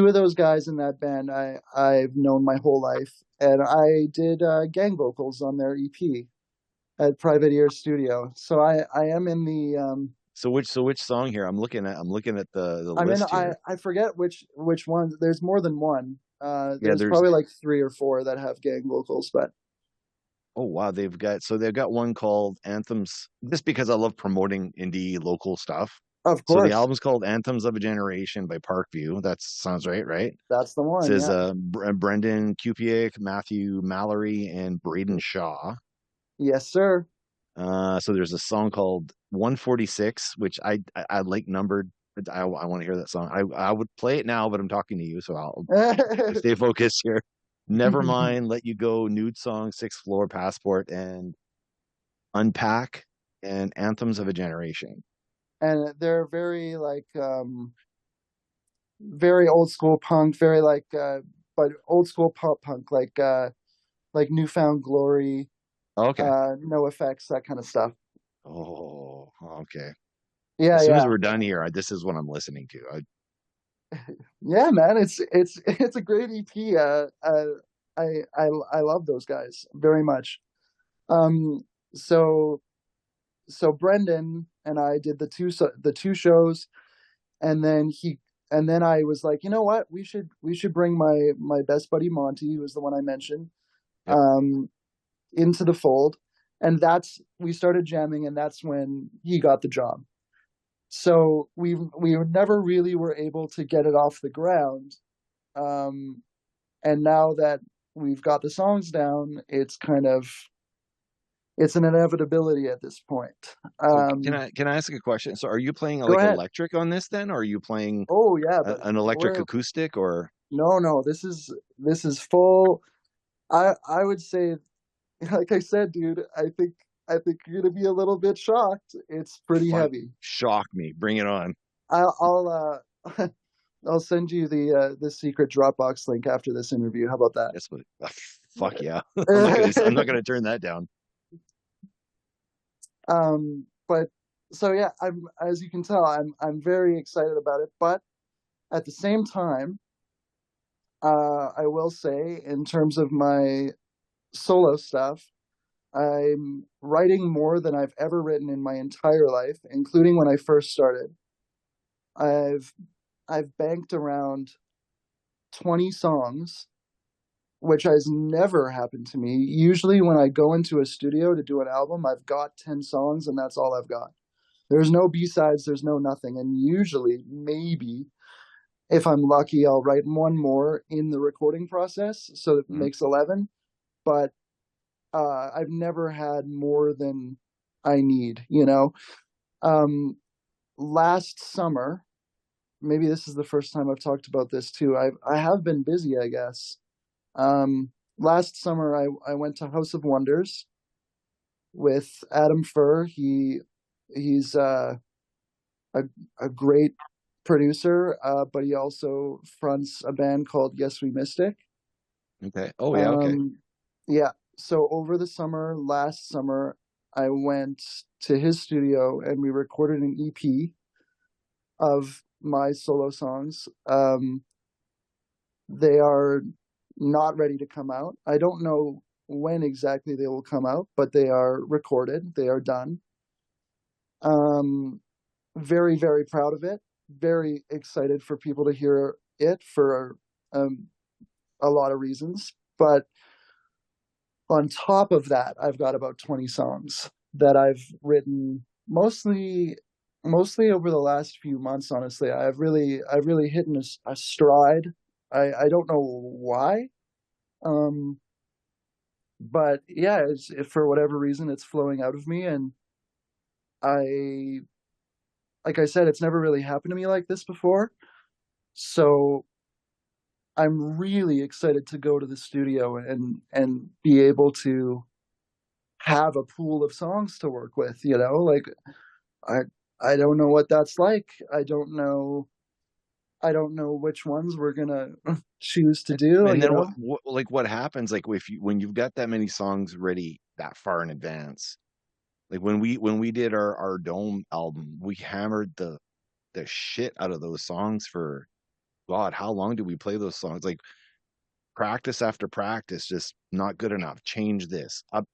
of those guys in that band I've known my whole life, and I did gang vocals on their EP at Private Ear Studio. So I am in the
So which song here? I'm looking at the
I'm in
list here.
I forget which ones. There's more than one.
Yeah,
There's probably like 3 or 4 that have gang vocals, but
oh wow, they've got one called Anthems. Just because I love promoting indie local stuff.
of
So the
course
album's called Anthems of a Generation by Parkview. That sounds right?
that's the
It
one.
says
Yeah.
Brendan Kupiak, Matthew Mallory, and Braden Shaw.
Yes, sir.
So there's a song called 146, which I like numbered. I want to hear that song. I would play it now, but I'm talking to you, so I'll stay focused here. Never mind, Let You Go, Nude Song, Sixth Floor, Passport, and Unpack, and Anthems of a Generation.
And they're very like very old school punk, very like but old school pop punk, like Newfound Glory,
Okay.
No Effects, that kind of stuff.
Oh, okay.
Yeah,
As soon as
yeah,
we're done here, this is what I'm listening to.
yeah, man. It's a great EP. I love those guys very much. Um, so Brendan and I did the two shows, and then I was like, you know what, we should bring my best buddy Monty, who was the one I mentioned,
Yep.
into the fold, and we started jamming, and that's when he got the job. So we never really were able to get it off the ground, and now that we've got the songs down, it's an inevitability at this point.
So can I ask a question? So are you playing
Go
like
ahead.
electric on this then, or are you playing
Oh yeah, but
an electric acoustic, or?
no, this is full. I would say, like I said, dude, I think you're gonna be a little bit shocked. It's pretty heavy.
Shock me. Bring it on.
I'll I'll send you the secret Dropbox link after this interview. How about that?
That's what. Fuck yeah. I'm not gonna turn that down.
But so yeah, as you can tell, I'm very excited about it. But at the same time, I will say, in terms of my solo stuff. I'm writing more than I've ever written in my entire life, including when I first started. I've I've banked around 20 songs, which has never happened to me. Usually when I go into a studio to do an album, I've got 10 songs and that's all I've got. There's no B-sides, there's no nothing. And usually, maybe, if I'm lucky, I'll write one more in the recording process, so it makes 11. But I've never had more than I need, you know? Last summer, maybe this is the first time I've talked about this too. I have been busy, I guess. Last summer, I went to House of Wonders with Adam Furr. He's a great producer, but he also fronts a band called Yes We Mystic.
Okay. Oh yeah. Okay.
Yeah. So over the summer, last summer, I went to his studio and we recorded an EP of my solo songs. They are not ready to come out. I don't know when exactly they will come out, but they are recorded. They are done. Very, very proud of it. Very excited for people to hear it for a lot of reasons. But on top of that, I've got about 20 songs that I've written mostly over the last few months. Honestly, I've really hit a stride. I don't know why, but yeah, for whatever reason, it's flowing out of me, and like I said, it's never really happened to me like this before. So I'm really excited to go to the studio and be able to have a pool of songs to work with, you know? Like I don't know what that's like. I don't know which ones we're going to choose to do,
And
you
then
know?
what happens like if you when you've got that many songs ready that far in advance? Like when we did our Dome album, we hammered the shit out of those songs for God, how long did we play those songs? Like practice after practice, just not good enough. Change this, up,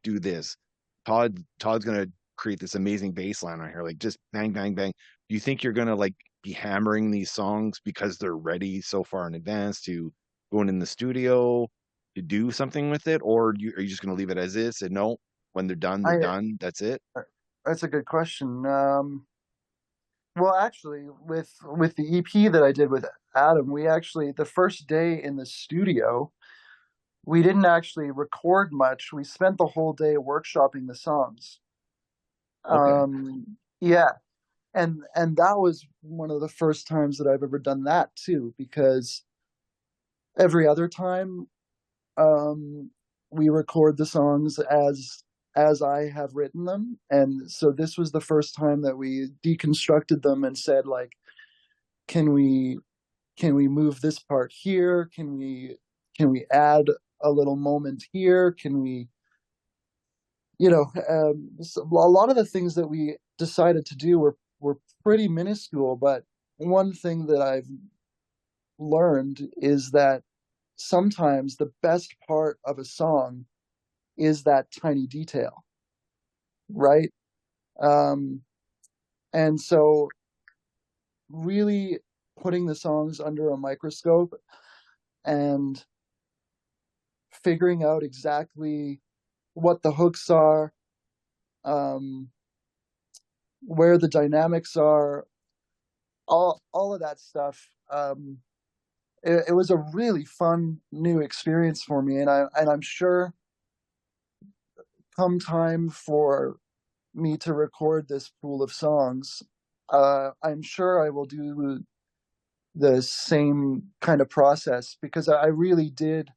do this. Todd's gonna create this amazing bass line on here, like just bang, bang, bang. Do you think you're gonna like be hammering these songs because they're ready so far in advance to going in the studio to do something with it, or are you just gonna leave it as is? And no, when they're done, they're
I
done. That's it.
That's a good question. Well, actually, with the EP that I did with Adam, we actually the first day in the studio, we didn't actually record much. We spent the whole day workshopping the songs.
Okay.
Yeah, and that was one of the first times that I've ever done that too, because every other time, we record the songs as I have written them, and so this was the first time that we deconstructed them and said, like, can we move this part here? Can we add a little moment here? Can we, you know, so a lot of the things that we decided to do were pretty minuscule, but one thing that I've learned is that sometimes the best part of a song is that tiny detail, right? Um, and so really putting the songs under a microscope and figuring out exactly what the hooks are, um, where the dynamics are, all of that stuff. It was a really fun new experience for me, and I'm sure come time for me to record this pool of songs, I'm sure I will do the same kind of process, because I really did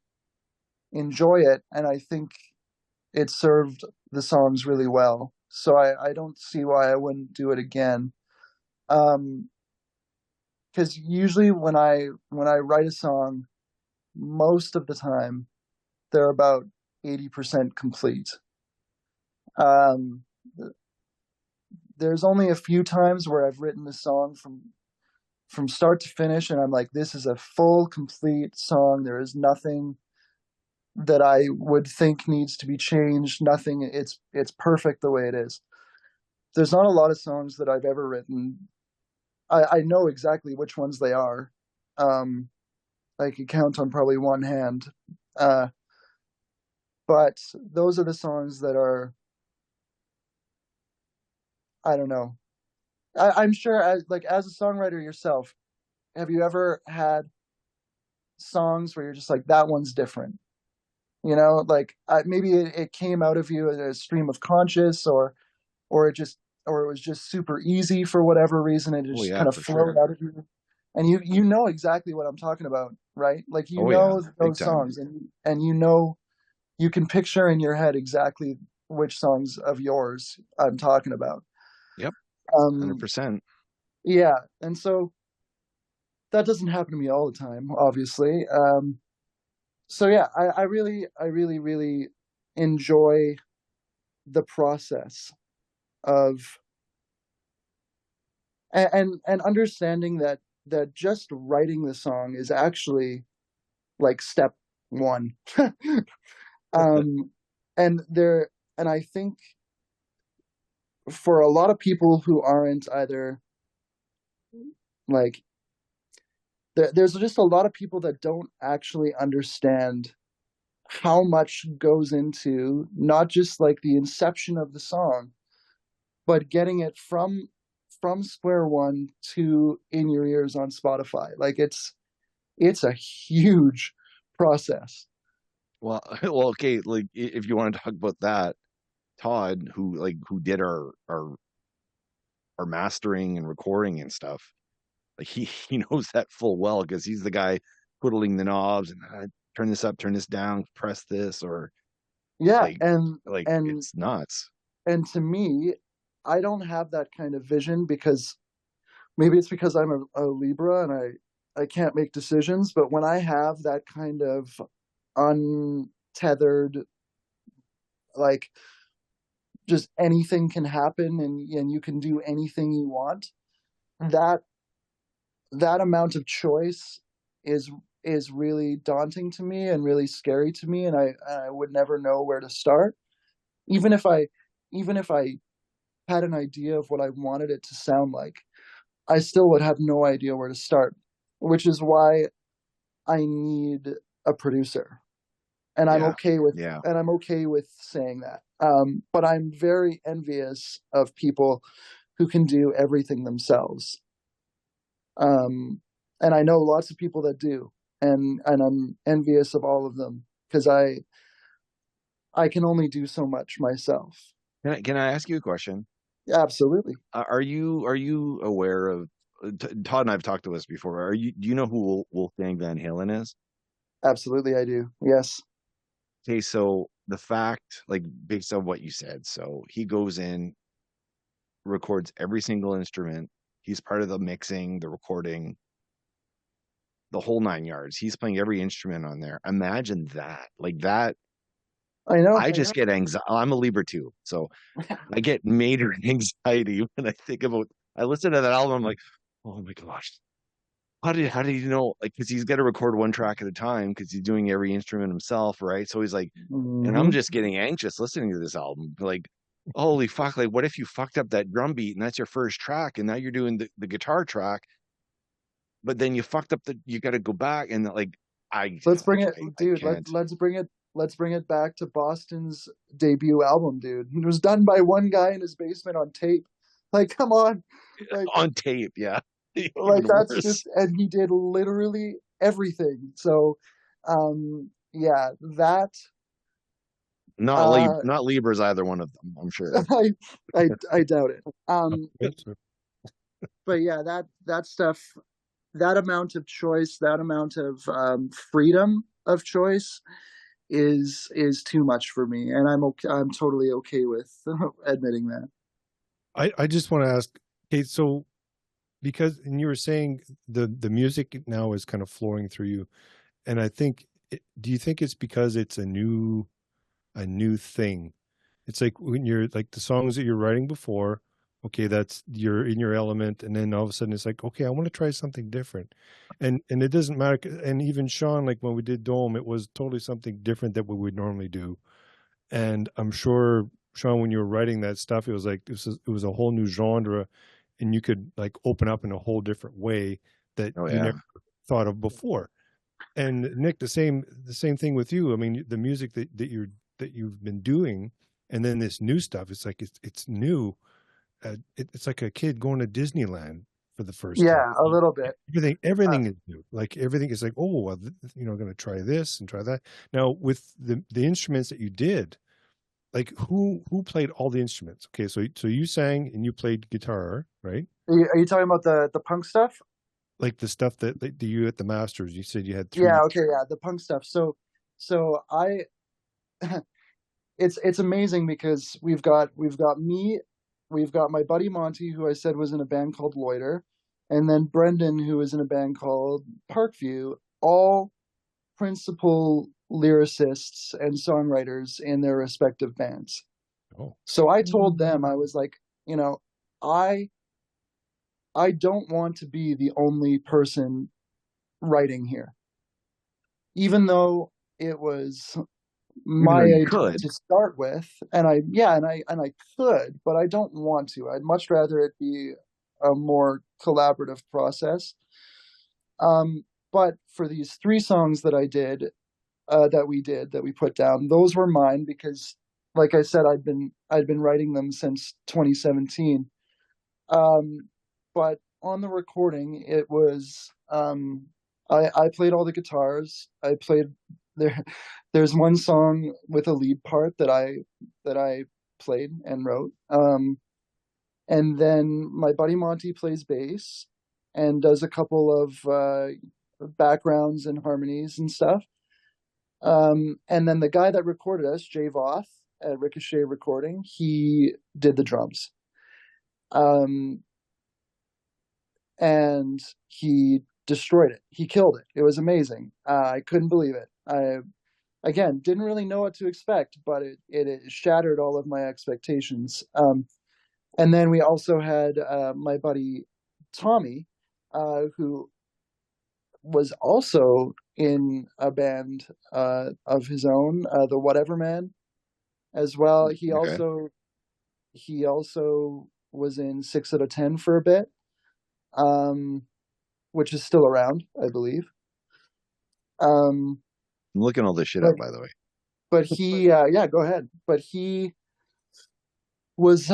enjoy it, and I think it served the songs really well. So I don't see why I wouldn't do it again. Because usually when I write a song, most of the time they're about 80% complete. Um, there's only a few times where I've written a song from start to finish, and I'm like, this is a full, complete song. There is nothing that I would think needs to be changed. Nothing. It's perfect the way it is. There's not a lot of songs that I've ever written. I know exactly which ones they are. I could count on probably one hand. But those are the songs that are, I don't know. I'm sure as a songwriter yourself, have you ever had songs where you're just like, that one's different? You know, like maybe it came out of you as a stream of conscious, or it was just super easy for whatever reason. It
Oh
just
yeah,
kind of
for
flowed
sure.
out of you, and you know exactly what I'm talking about, right? Like you
Oh yeah,
know
big
those
time.
songs, and you know you can picture in your head exactly which songs of yours I'm talking about.
Yep,
Um,
100%.
yeah, and so that doesn't happen to me all the time, obviously. So yeah, I really, really enjoy the process of and understanding that just writing the song is actually like step one. um, and there, and I think for a lot of people who aren't either like there's just a lot of people that don't actually understand how much goes into not just like the inception of the song, but getting it from square one to in your ears on Spotify. Like it's a huge process.
Well, well, okay. Like, if you want to talk about that, Todd, who did our mastering and recording and stuff, like he knows that full well because he's the guy twiddling the knobs and turn this up, turn this down, press this, or
Yeah,
like
and
it's nuts.
and to me, I don't have that kind of vision because maybe it's because I'm a Libra and I can't make decisions. But when I have that kind of untethered, like just anything can happen and you can do anything you want, that that amount of choice is is really daunting to me and really scary to me, and I would never know where to start. Even if I even if I had an idea of what I wanted it to sound like, I still would have no idea where to start, which is why I need a producer. And I'm
Yeah,
okay with
yeah.
saying that. But I'm very envious of people who can do everything themselves. And I know lots of people that do, and I'm envious of all of them because I can only do so much myself.
Can I ask you a question?
Absolutely,
Are you aware of Todd and I've talked to this before? Do you know who Wolfgang Van Halen is?
absolutely, I do. Yes,
Okay, so the fact, like based on what you said, so he goes in, records every single instrument. He's part of the mixing, the recording, the whole nine yards. He's playing every instrument on there. Imagine that. Like that,
I know.
I just get anxiety. I'm a Libra too. So I get major anxiety when I think about I listen to that album, I'm like, oh my gosh. How did you know? Like, because he's got to record one track at a time because he's doing every instrument himself, right? So he's like, and I'm
Hmm.
just getting anxious listening to this album. Like, holy fuck, like what if you fucked up that drum beat and that's your first track and now you're doing the guitar track, but then you fucked up you gotta go back and like I
Let's bring it,
I
dude.
can't.
Let's bring it back to Boston's debut album, dude. It was done by one guy in his basement on tape. Like, come on, like
On tape, yeah.
like
Even
that's
worse.
just, and he did literally everything. So, yeah, that uh,
Not Libra's either one of them, I'm sure.
I I doubt it.
Yes, sir.
But yeah, that stuff, that amount of choice, that amount of freedom of choice is too much for me, and I'm totally okay with admitting that.
I just want to ask, okay, so because and you were saying the music now is kind of flowing through you, and I think, do you think it's because it's a new thing? It's like when you're like the songs that you're writing before, okay, you're in your element, and then all of a sudden it's like, okay, I want to try something different, and it doesn't matter. And even Sean, like when we did Dome, it was totally something different than what we would normally do. And I'm sure, Sean, when you were writing that stuff, it was like it was a whole new genre, and you could like open up in a whole different way that
Oh
you
yeah.
never thought of before. And Nick, the same thing with you. I mean, the music that you've been doing, and then this new stuff. It's like it's new. It's like a kid going to Disneyland for the first time.
Yeah, a little bit.
Everything is new. Like everything is like, oh, well, I'm going to try this and try that. Now with the instruments that you did, like who played all the instruments? Okay, so you sang and you played guitar, right?
Are you talking about the punk stuff?
Like the stuff that you at the Masters, you said you had
Yeah,
3.
okay, yeah, the punk stuff. So I it's amazing because we've got me, we've got my buddy Monty, who I said was in a band called Loiter, and then Brendan, who is in a band called Parkview, all principal lyricists and songwriters in their respective bands.
Oh,
So I told them, I was like, you know, I I don't want to be the only person writing here, even though it was
Even
my
though you
idea
could.
to start with, and I could, but I don't want to. I'd much rather it be a more collaborative process. But for these 3 songs that I did, that we put down, those were mine because, like I said, I'd been writing them since 2017. But on the recording, it was I played all the guitars. I played there. There's one song with a lead part that I played and wrote. And then my buddy Monty plays bass and does a couple of backgrounds and harmonies and stuff. And then the guy that recorded us, Jay Voth at Ricochet Recording, he did the drums. And he destroyed it. He killed it. It was amazing. I couldn't believe it. I again didn't really know what to expect, but it shattered all of my expectations. And then we also had my buddy Tommy, who was also in a band of his own, the Whatever Man, as well.
Okay.
He also was in 6 out of 10 for a bit, which is still around, I believe.
I'm looking all this shit up, by the way.
But he, yeah, go ahead. But he was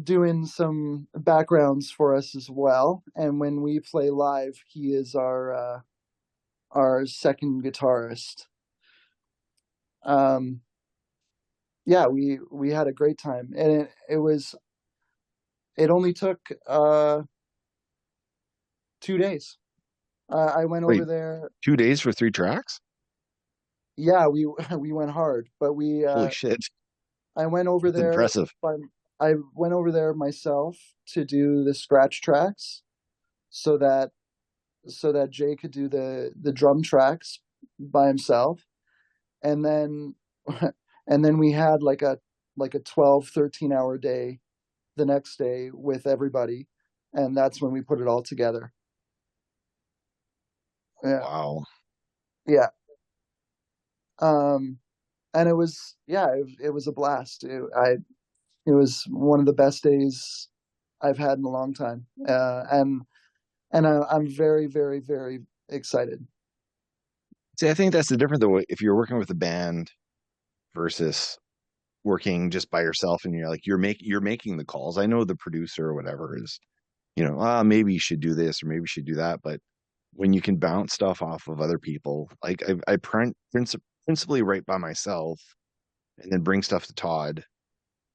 doing some backgrounds for us as well. And when we play live, he is our second guitarist. Yeah, we had a great time, and it only took 2 days. I went
Wait,
over there.
2 days for 3 tracks?
Yeah, we went hard, but
Holy shit.
I went over
That's
there
impressive.
I went over there myself to do the scratch tracks, so that Jay could do the drum tracks by himself, and then and then we had like a 12-13 hour day the next day with everybody, and that's when we put it all together. Yeah.
Wow.
Yeah. And it was, it was a blast. It was one of the best days I've had in a long time. And I'm very, very, very excited.
See, I think that's the difference though. If you're working with a band versus working just by yourself, and you're making the calls. I know the producer or whatever is, maybe you should do this or maybe you should do that. But when you can bounce stuff off of other people, like I principally write by myself and then bring stuff to Todd.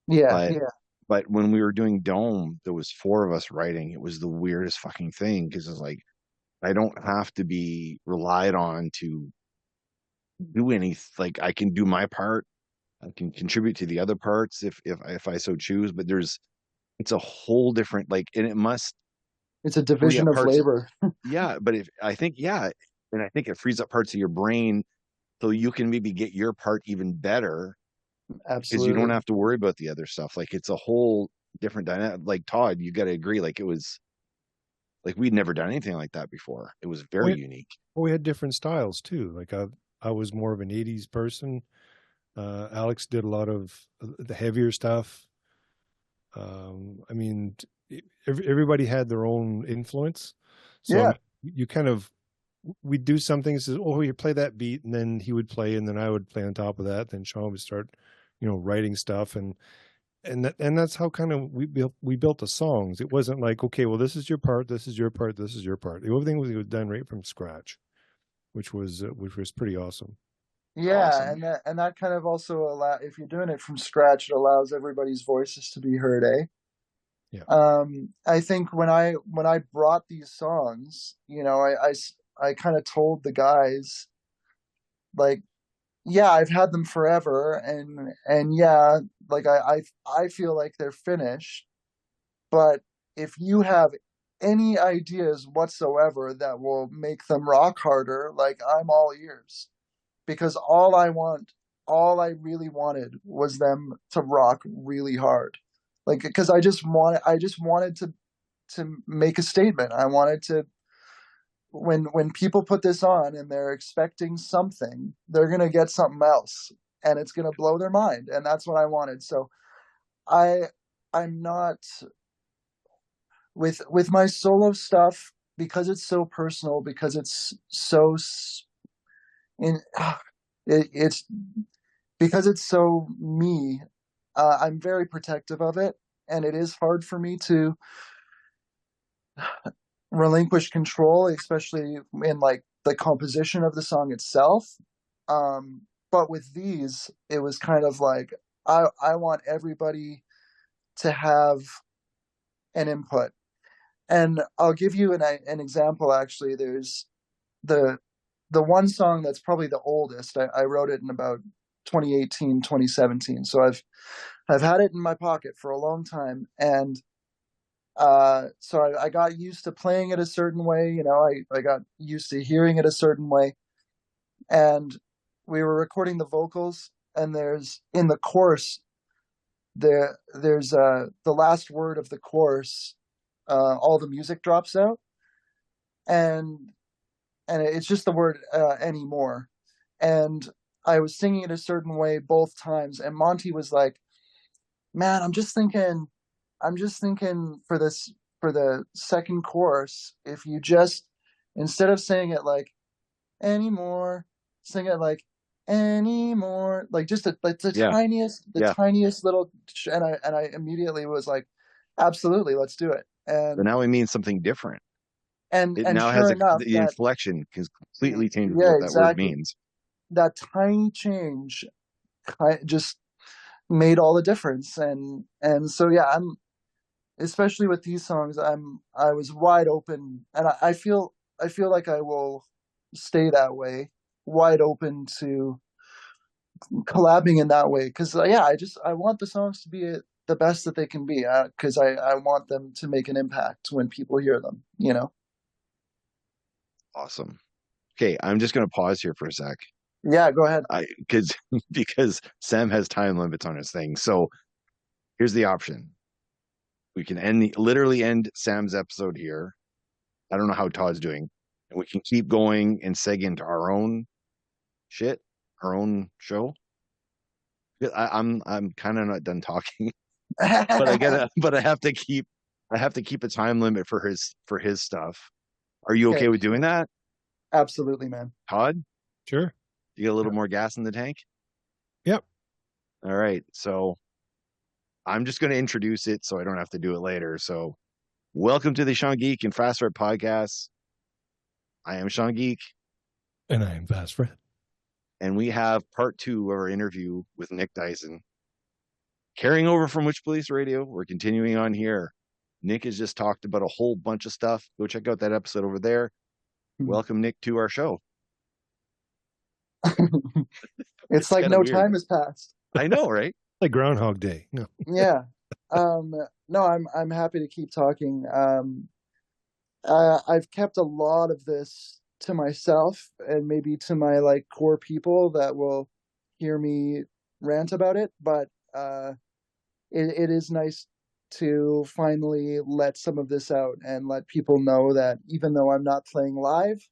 Yeah,
But
yeah,
but when we were doing Dome, there was 4 of us writing. It was the weirdest fucking thing because it's like I don't have to be relied on to do anything. Like I can do my part. I can contribute to the other parts if I so choose. But it's a whole different and it must
it's a
free
division
up
of
parts.
labor.
Yeah, but and I think it frees up parts of your brain so you can maybe get your part even better because you don't
Absolutely.
have to worry about the other stuff. Like it's a whole different dynamic. Like Todd, you got to agree. Like it was like we'd never done anything like that before. It was very unique.
We had different styles too. Like I was more of an '80s person. Alex did a lot of the heavier stuff. I mean, everybody had their own influence. So
Yeah.
you kind of, we'd do something, says, oh, you play that beat, and then he would play, and then I would play on top of that. Then Sean would start, writing stuff, and that's how kind of we built the songs. It wasn't like, okay, well, this is your part, this is your part, this is your part. Everything was done right from scratch, which was pretty awesome.
Yeah,
Awesome.
and that kind of also if you're doing it from scratch, it allows everybody's voices to be heard, eh?
Yeah.
I think when I brought these songs, I kind of told the guys, like, yeah, I've had them forever, and yeah, like I feel like they're finished, but if you have any ideas whatsoever that will make them rock harder, like, I'm all ears, because all I really wanted was them to rock really hard, like, because I just wanted to make a statement. I wanted to, when people put this on and they're expecting something, they're gonna get something else, and it's gonna blow their mind, and that's what I wanted. So I I'm not, with my solo stuff, because it's so personal, because it's so in it's because it's so me. I'm very protective of it, and it is hard for me to relinquish control, especially in, like, the composition of the song itself. But with these, it was kind of like, I want everybody to have an input. And I'll give you an example. Actually, there's the one song that's probably the oldest. I wrote it in about 2018, 2017. So I've had it in my pocket for a long time, and so I got used to playing it a certain way. I got used to hearing it a certain way, and we were recording the vocals, and there's, in the chorus, there's the last word of the chorus, all the music drops out, and it's just the word anymore. And I was singing it a certain way both times, and Monty was like, "Man, I'm just thinking for the second chorus, if you just, instead of saying it like anymore, sing it like anymore, like just like the
Yeah.
tiniest little." And I immediately was like, absolutely, let's do it.
But now it means something different. It
And
now has
sure enough,
the
that,
inflection completely changes
yeah,
what that word
exactly,
means.
that tiny change just made all the difference. And so, yeah, I'm, especially with these songs, I was wide open, and I feel like I will stay that way, wide open to collabing in that way, because yeah, I want the songs to be the best that they can be, because I want them to make an impact when people hear them.
Awesome. Okay, I'm just going to pause here for a sec.
Yeah, go ahead.
Because Sam has time limits on his thing. So here's the option. We can literally end Sam's episode here. I don't know how Todd's doing. And we can keep going and seg into our own shit, our own show. I'm kind of not done talking, but I have to keep a time limit for his stuff. Are you okay
Okay,
with doing that,
absolutely, man.
Todd?
Sure.
You get a little more gas in the tank?
Yep.
All right. So I'm just going to introduce it so I don't have to do it later. So welcome to the Sean Geek and Fast Red podcast. I am Sean Geek.
And I am Fast Fred.
And we have part 2 of our interview with Nic Dyson. Carrying over from Witchpolice Radio, we're continuing on here. Nic has just talked about a whole bunch of stuff. Go check out that episode over there. Welcome, Nic, to our show.
It's like no
weird.
time has passed.
I know, right?
Like Groundhog Day. No.
Yeah. No, I'm happy to keep talking. I've kept a lot of this to myself, and maybe to my, like, core people that will hear me rant about it, but it is nice to finally let some of this out and let people know that even though I'm not playing live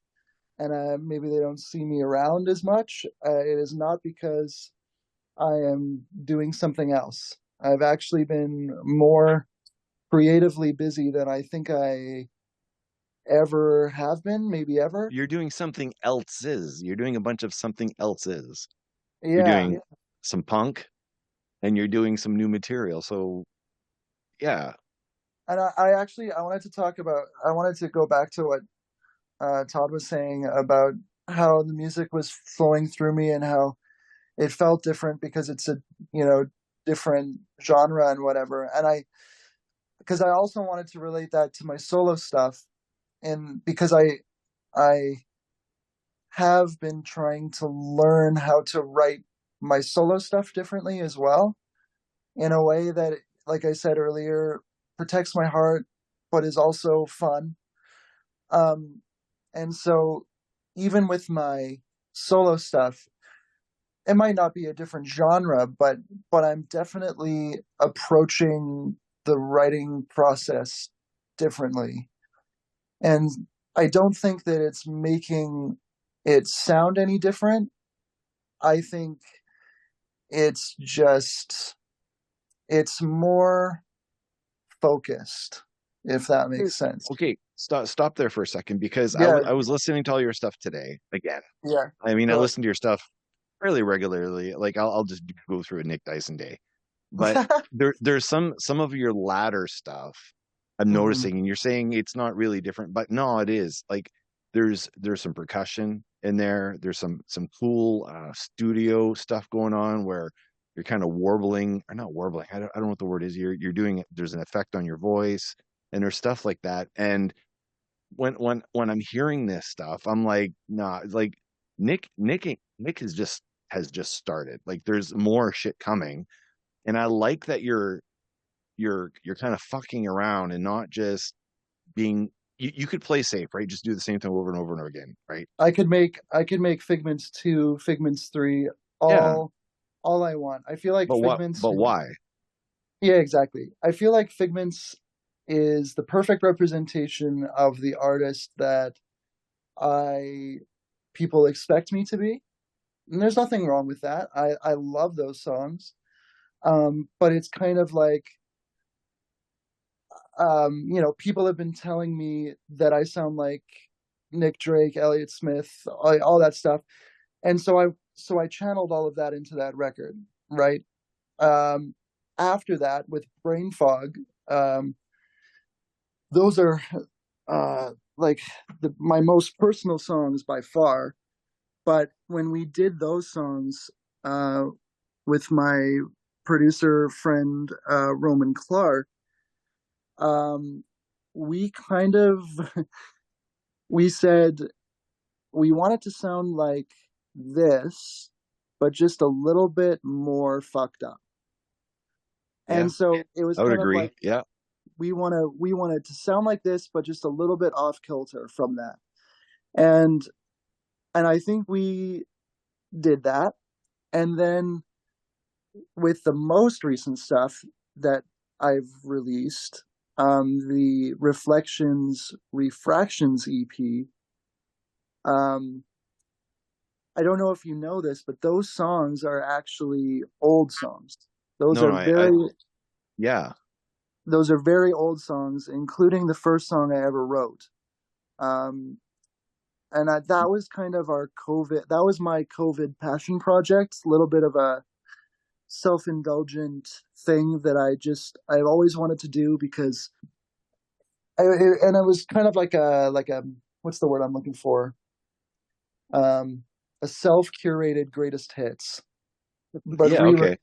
and maybe they don't see me around as much, it is not because I am doing something else. I've actually been more creatively busy than I think I ever have been, maybe ever.
You're doing something else's. You're doing a bunch of something else's. You're
Yeah.
doing some punk and you're doing some new material. So yeah.
And I wanted to go back to what Todd was saying about how the music was flowing through me and how it felt different because it's a, different genre and whatever. And because I also wanted to relate that to my solo stuff, and because I have been trying to learn how to write my solo stuff differently as well, in a way that, like I said earlier, protects my heart, but is also fun. Um, and so, even with my solo stuff, it might not be a different genre, but I'm definitely approaching the writing process differently. And I don't think that it's making it sound any different. I think it's just it's more focused, if that makes sense.
Okay, stop there for a second because
Yeah,
I was listening to all your stuff today again.
yeah.
I mean, I
Go
listen to your stuff fairly regularly. Like I'll just go through a Nic Dyson day. But
ahead.
there's some of your latter stuff I'm
Mhm.
noticing, and you're saying it's not really different, but no, it is. Like there's some percussion in there. There's some cool studio stuff going on where you're kind of warbling or not warbling. I don't know what the word is. You're doing there's an effect on your voice and there's stuff like that. And when I'm hearing this stuff, I'm like, nah, like Nic has just started. Like there's more shit coming. And I like that you're kind of fucking around and not just being you could play safe, right? Just do the same thing over and over and over again, right?
I could make Figments 2, Figments 3,
Yeah.
all I want. I feel like Figments.
But why?
Yeah, exactly. I feel like Figments is the perfect representation of the artist that I people expect me to be. And there's nothing wrong with that. I love those songs. But it's kind of like people have been telling me that I sound like Nick Drake, Elliott Smith, all that stuff. And so I channeled all of that into that record, right? Um, After that, with Brain Fog, um, those are like my most personal songs by far. But when we did those songs uh, with my producer friend Roman Clark, um, we kind of we said we want it to sound like this, but just a little bit more fucked up.
Yeah,
And so it was
I would
kind of
agree.
like
Yeah.
we want it to sound like this, but just a little bit off kilter from that. And I think we did that. And then with the most recent stuff that I've released, the Reflections Refractions EP, um, I don't know if you know this, but those songs are actually old songs. Those
No,
are
no,
very
yeah.
those are very old songs, including the first song I ever wrote. Um, and that was kind of our COVID. That was my COVID passion project. A little bit of a self-indulgent thing that I've always wanted to do because and it was kind of like a what's the word I'm looking for? Um, a self-curated greatest hits, but
Yeah,
re
okay.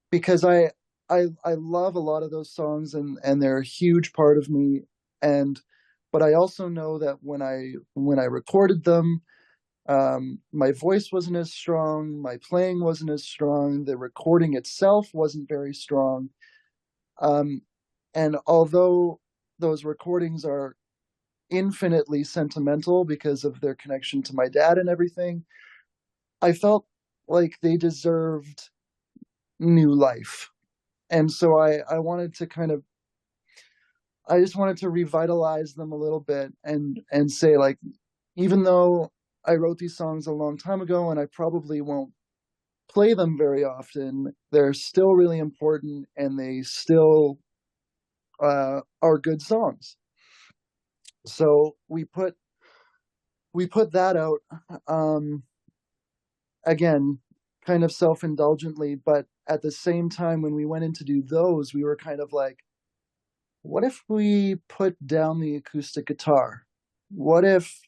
because I love a lot of those songs and they're a huge part of me. And but I also know that when I recorded them, my voice wasn't as strong, my playing wasn't as strong, the recording itself wasn't very strong. Um, and although those recordings are infinitely sentimental because of their connection to my dad and everything, I felt like they deserved new life. so I wanted to I just wanted to revitalize them a little bit and say, like, even though I wrote these songs a long time ago and I probably won't play them very often, they're still really important and they still are good songs. So we put that out, again, kind of self-indulgently, but at the same time, when we went in to do those, we were kind of like, what if we put down the acoustic guitar? What if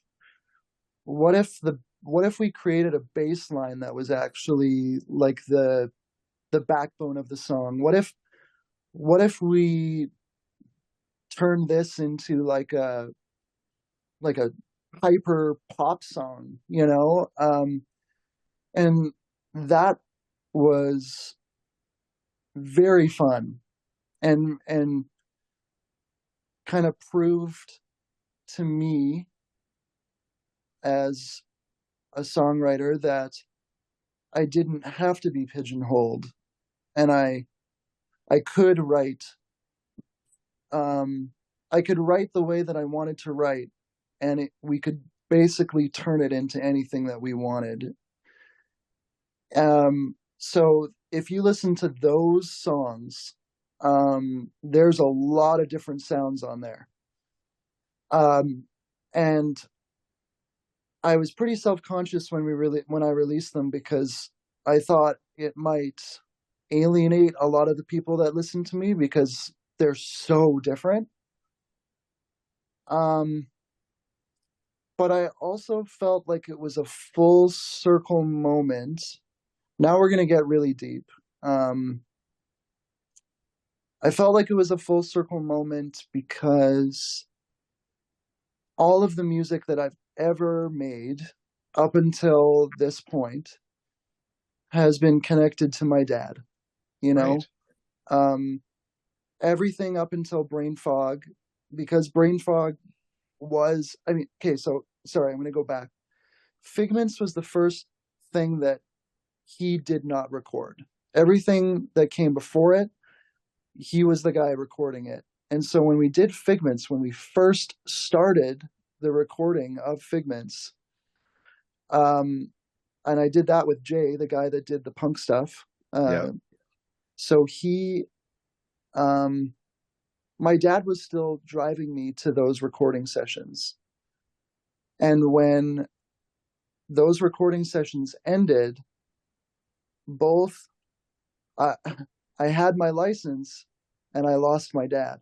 we created a bass line that was actually like the backbone of the song? What if we turned this into like a hyper pop song, you know? And that was very fun and kind of proved to me as a songwriter that I didn't have to be pigeonholed, and I could write the way that I wanted to write, and we could basically turn it into anything that we wanted. So if you listen to those songs, there's a lot of different sounds on there. And I was pretty self-conscious when I released them, because I thought it might alienate a lot of the people that listen to me because they're so different. But I also felt like it was a full circle moment. Now we're going to get really deep. I felt like it was a full circle moment because all of the music that I've ever made up until this point has been connected to my dad, you know? Right. Everything up until Brain Fog, because Brain Fog was, so sorry, I'm going to go back. Figments was the first thing that he did not record. Everything that came before it, he was the guy recording it. And so when we did Figments, when we first started the recording of Figments, and I did that with Jay, the guy that did the punk stuff. So he, my dad was still driving me to those recording sessions. And when those recording sessions ended, I had my license and I lost my dad.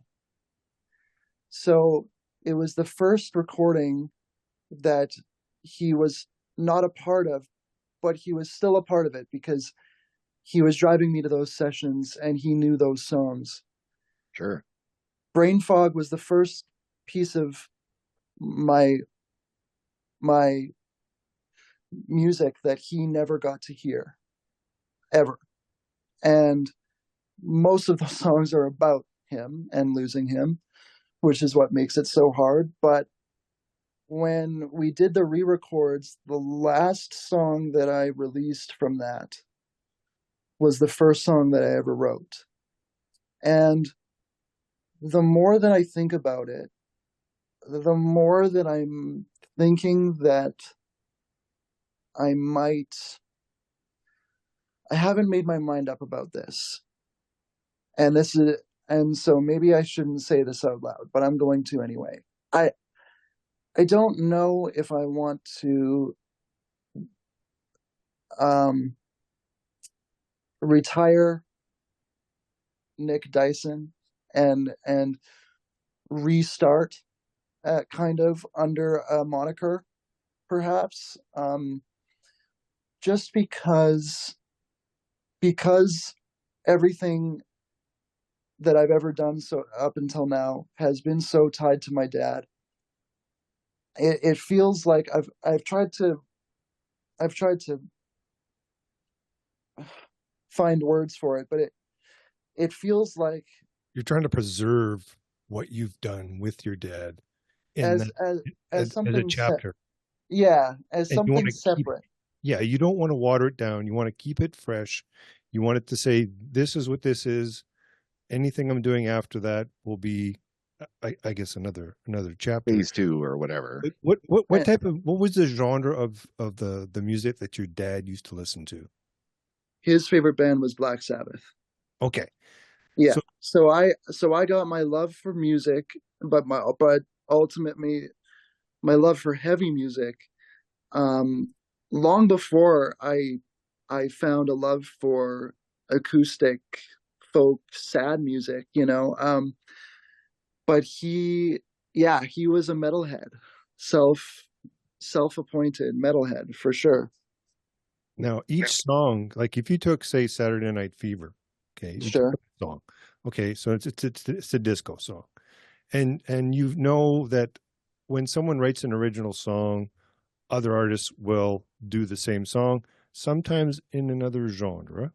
So it was the first recording that he was not a part of, but he was still a part of it because he was driving me to those sessions and he knew those songs.
Sure.
Brain Fog was the first piece of my music that he never got to hear, ever. And most of those songs are about him and losing him, which is what makes it so hard. But when we did the re-records, the last song that I released from that was the first song that I ever wrote. And the more that I think about it, the more that I'm thinking that I haven't made my mind up about this. And so maybe I shouldn't say this out loud, but I'm going to anyway. I don't know if I want to retire Nic Dyson and restart kind of under a moniker, perhaps, just because everything that I've ever done so up until now has been so tied to my dad. It feels like I've tried to find words for it, but it feels like
you're trying to preserve what you've done with your dad
as something,
as a chapter.
As something separate.
You don't want to water it down. You want to keep it fresh. You want it to say, this is what this is. anything I'm doing after that will be, I guess, another chapter.
Phase 2 or whatever.
What type of, what was the genre of the music that your dad used to listen to?
His favorite band was Black Sabbath.
Okay.
Yeah. So I got my love for music, but ultimately my love for heavy music, long before I found a love for acoustic folk sad music, you know. But he was a metalhead, self-appointed metalhead for sure.
Now, each song, like if you took, say, Saturday Night Fever, okay,
Sure.
song, okay, so it's a disco song, and you know that when someone writes an original song, other artists will do the same song, sometimes in another genre.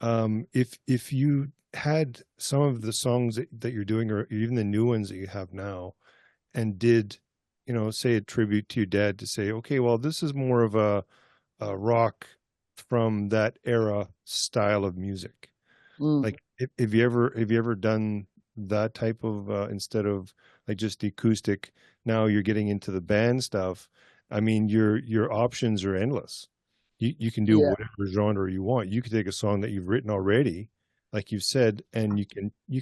If you had some of the songs that you're doing, or even the new ones that you have now, and did, say a tribute to your dad, to say, okay, well, this is more of a rock from that era style of music. Like, if you ever done that type of, instead of like just the acoustic, now you're getting into the band stuff. I mean, your options are endless. You can do whatever genre you want. You can take a song that you've written already, like you said, and you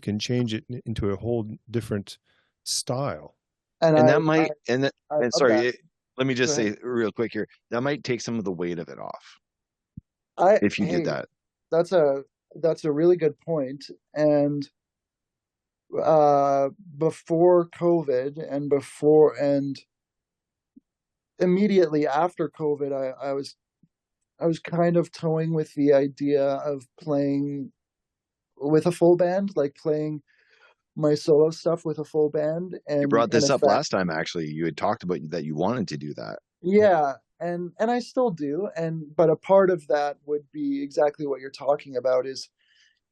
can change it into a whole different style.
And
sorry, let me just say real quick here, that might take some of the weight of it off. If you did that.
That's a really good point. And before COVID and immediately after COVID, I was kind of toying with the idea of playing with a full band, like playing my solo stuff with a full band. And
you brought this up last time, actually. You had talked about that you wanted to do that.
Yeah, and I still do, but a part of that would be exactly what you're talking about, is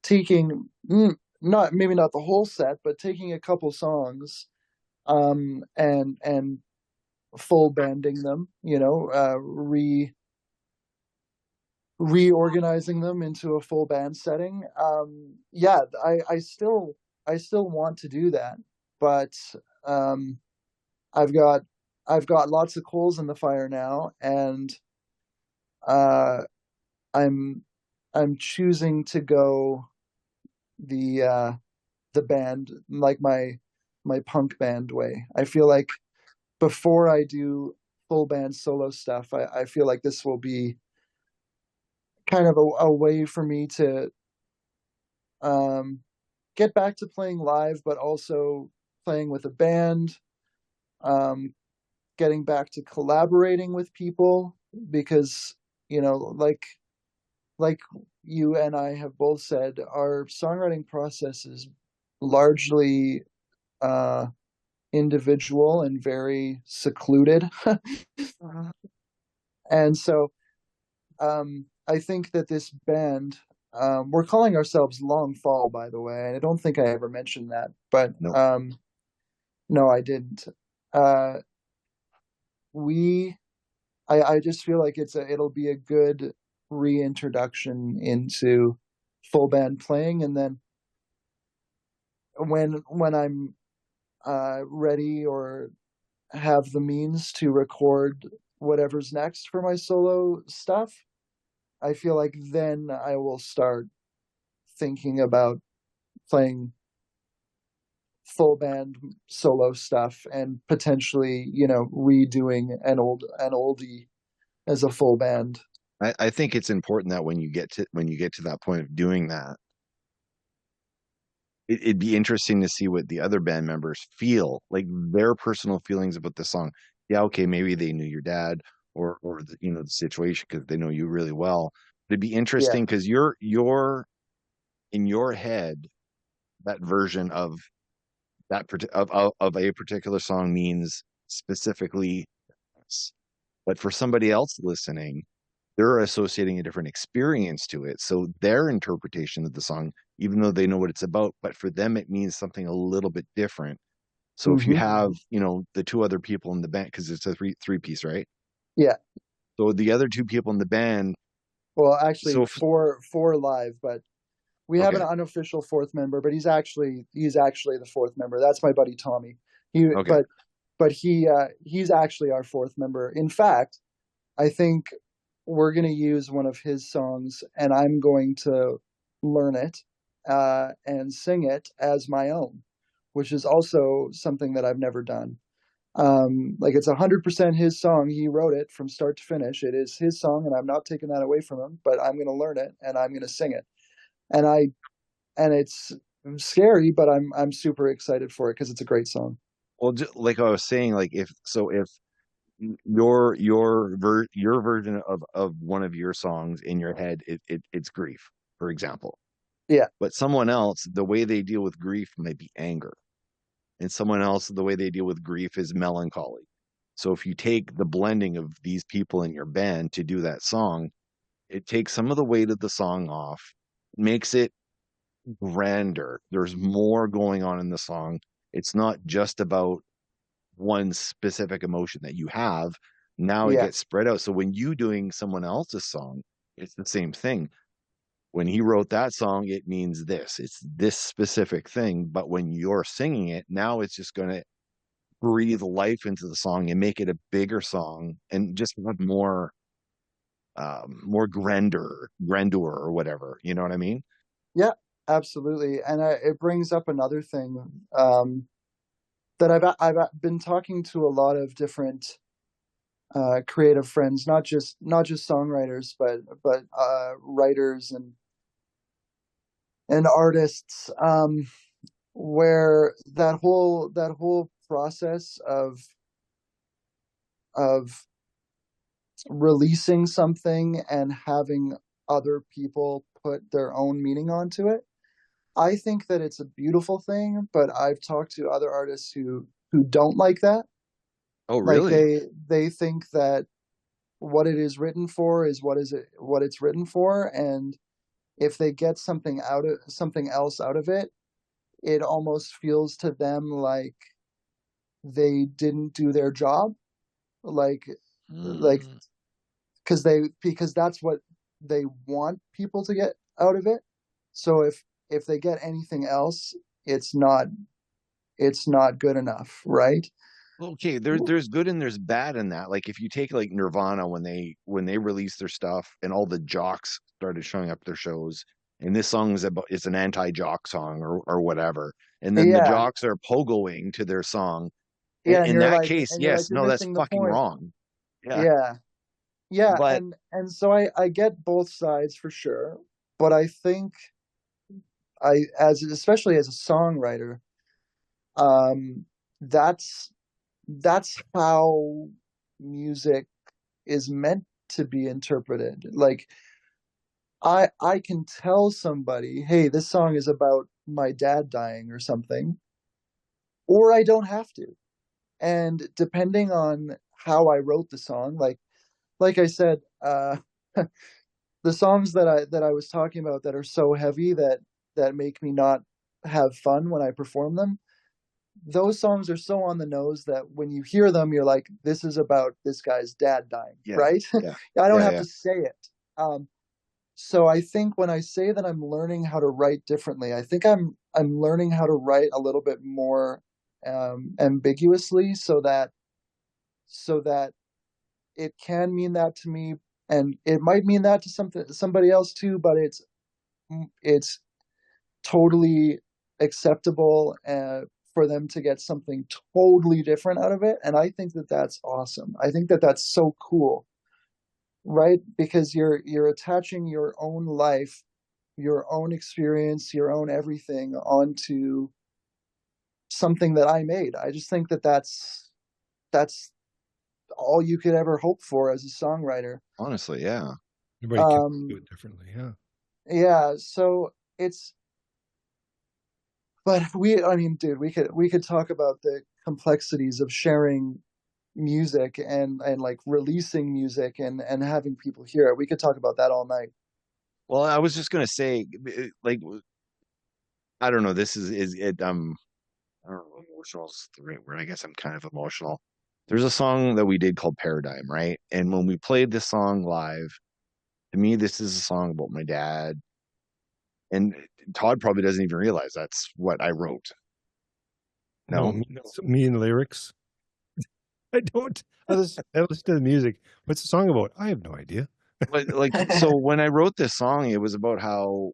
taking maybe not the whole set, but taking a couple songs, and full banding them, reorganizing them into a full band setting. I still want to do that, but I've got lots of coals in the fire now, and I'm choosing to go the band, like my punk band way. I feel like before I do full band solo stuff, I feel like this will be kind of a way for me to get back to playing live, but also playing with a band, getting back to collaborating with people, because, like you and I have both said, our songwriting process is largely individual and very secluded. And so I think that this band, we're calling ourselves Long Fall, by the way. I don't think I ever mentioned that, but no, I didn't. I just feel like it'll be a good reintroduction into full band playing, and then when I'm ready or have the means to record whatever's next for my solo stuff, I feel like then I will start thinking about playing full band solo stuff, and potentially, redoing an oldie as a full band.
I think it's important that when you get to that point of doing that, it'd be interesting to see what the other band members feel, like their personal feelings about the song. Yeah, okay, maybe they knew your dad or the situation because they know you really well. But it'd be interesting because you're in your head, that version of that of a particular song means specifically this. But for somebody else listening, they're associating a different experience to it. So their interpretation of the song, even though they know what it's about, but for them it means something a little bit different. So if you have, the two other people in the band, because it's a three piece, right?
Yeah.
So the other two people in the band.
Well, actually, four live, but We have an
Okay.
unofficial fourth member, but he's actually the fourth member. That's my buddy Tommy. He
Okay.
but he's actually our fourth member. In fact, I think we're going to use one of his songs, and I'm going to learn it and sing it as my own, which is also something that I've never done. Like it's 100% his song. He wrote it from start to finish. It is his song, and I'm not taking that away from him. But I'm going to learn it, and I'm going to sing it. And it's scary, but I'm super excited for it because it's a great song.
Well, like I was saying, like if your version of one of your songs in your head, it's grief, for example.
Yeah,
But someone else, the way they deal with grief might be anger. And someone else, the way they deal with grief is melancholy. So if you take the blending of these people in your band to do that song, it takes some of the weight of the song off, makes it grander. There's more going on in the song. It's not just about one specific emotion that you have. Now it
yeah,
gets spread out. So when you doing someone else's song, it's the same thing. When he wrote that song, it means this. It's this specific thing. But when you're singing it, now it's just going to breathe life into the song and make it a bigger song and just have more grandeur or whatever. You know what I mean?
yeah. Absolutely, and it brings up another thing that I've been talking to a lot of different creative friends, not just songwriters, but writers and artists, where that whole process of releasing something and having other people put their own meaning onto it. I think that it's a beautiful thing, but I've talked to other artists who don't like that.
Oh,
Like
really?
they think that what it is written for is what it's written for, and if they get something else out of it, it almost feels to them like they didn't do their job. Like like
Mm.
because that's what they want people to get out of it. So if they get anything else, it's not it's not good enough, right?
Okay, there's good and there's bad in that. Like if you take like Nirvana when they released their stuff and all the jocks started showing up at their shows, and this song is about it's an anti-jock song or whatever, and then the
Yeah,
jocks are pogoing to their song.
yeah,
In that case,
and you're like
yes,
you're
no, that's
missing the
fucking
point.
wrong. Yeah,
Yeah, yeah,
but
and so I get both sides for sure, but I think I as especially as a songwriter, um, that's that's how music is meant to be interpreted. Like I can tell somebody, hey, this song is about my dad dying or something, or I don't have to. And depending on how I wrote the song, like I said, the songs that I was talking about that are so heavy that make me not have fun when I perform them, those songs are so on the nose that when you hear them, you're like, this is about this guy's dad dying,
yeah,
right?
yeah,
I don't
yeah,
have
yeah.
to say it. So I think when I say that I'm learning how to write differently, I think I'm learning how to write a little bit more ambiguously, so that it can mean that to me, and it might mean that to somebody else too. But it's totally acceptable for them to get something totally different out of it, and I think that that's awesome. I think that that's so cool, right? Because you're attaching your own life, your own experience, your own everything onto something that I made. I just think that that's all you could ever hope for as a songwriter.
Honestly, yeah.
Everybody can do
Um,
it differently. Yeah.
yeah, so it's but I mean, dude, we could talk about the complexities of sharing music and like releasing music and having people hear it. We could talk about that all night.
Well, I was just gonna say, like, I don't know. This is it. I don't know. Emotional is the right word. I guess I'm kind of emotional. There's a song that we did called Paradigm, right? And when we played this song live, to me, this is a song about my dad. And Todd probably doesn't even realize that's what I wrote. No,
me and lyrics. I don't. I listen to the music. What's the song about? I have no idea.
but like, so when I wrote this song, it was about how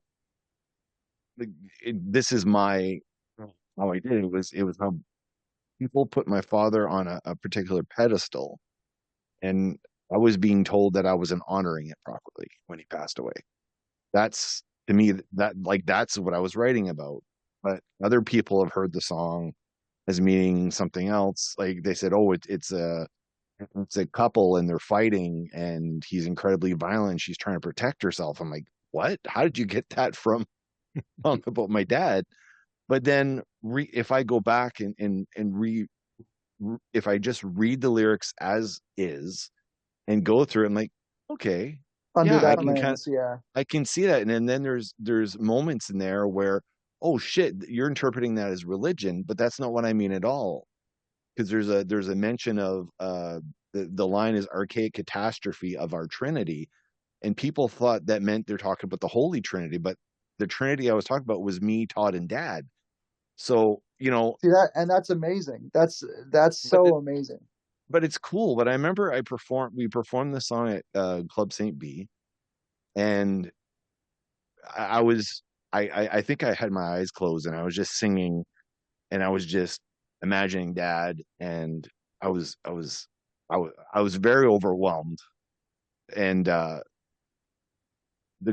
this is my how I did it. It was how people put my father on a particular pedestal, and I was being told that I wasn't honoring it properly when he passed away. That's to me that's what I was writing about. But other people have heard the song as meaning something else. Like they said, oh, it's a couple and they're fighting and he's incredibly violent. She's trying to protect herself. I'm like, what? How did you get that from song about my dad? But then if I go back if I just read the lyrics as is and go through it, I'm like, okay,
Under
yeah, I
that
can
lens, yeah.
I can see that. And then there's moments in there where, oh shit, you're interpreting that as religion, but that's not what I mean at all. Because there's a mention of the line is archaic catastrophe of our Trinity, and people thought that meant they're talking about the Holy Trinity, but the Trinity I was talking about was me, Todd, and Dad. So
See that, and that's amazing. That's
but
so amazing.
but it's cool. But I remember we performed the song at Club St. B, and I was I think I had my eyes closed and I was just singing and I was just imagining Dad, and I was very overwhelmed, and the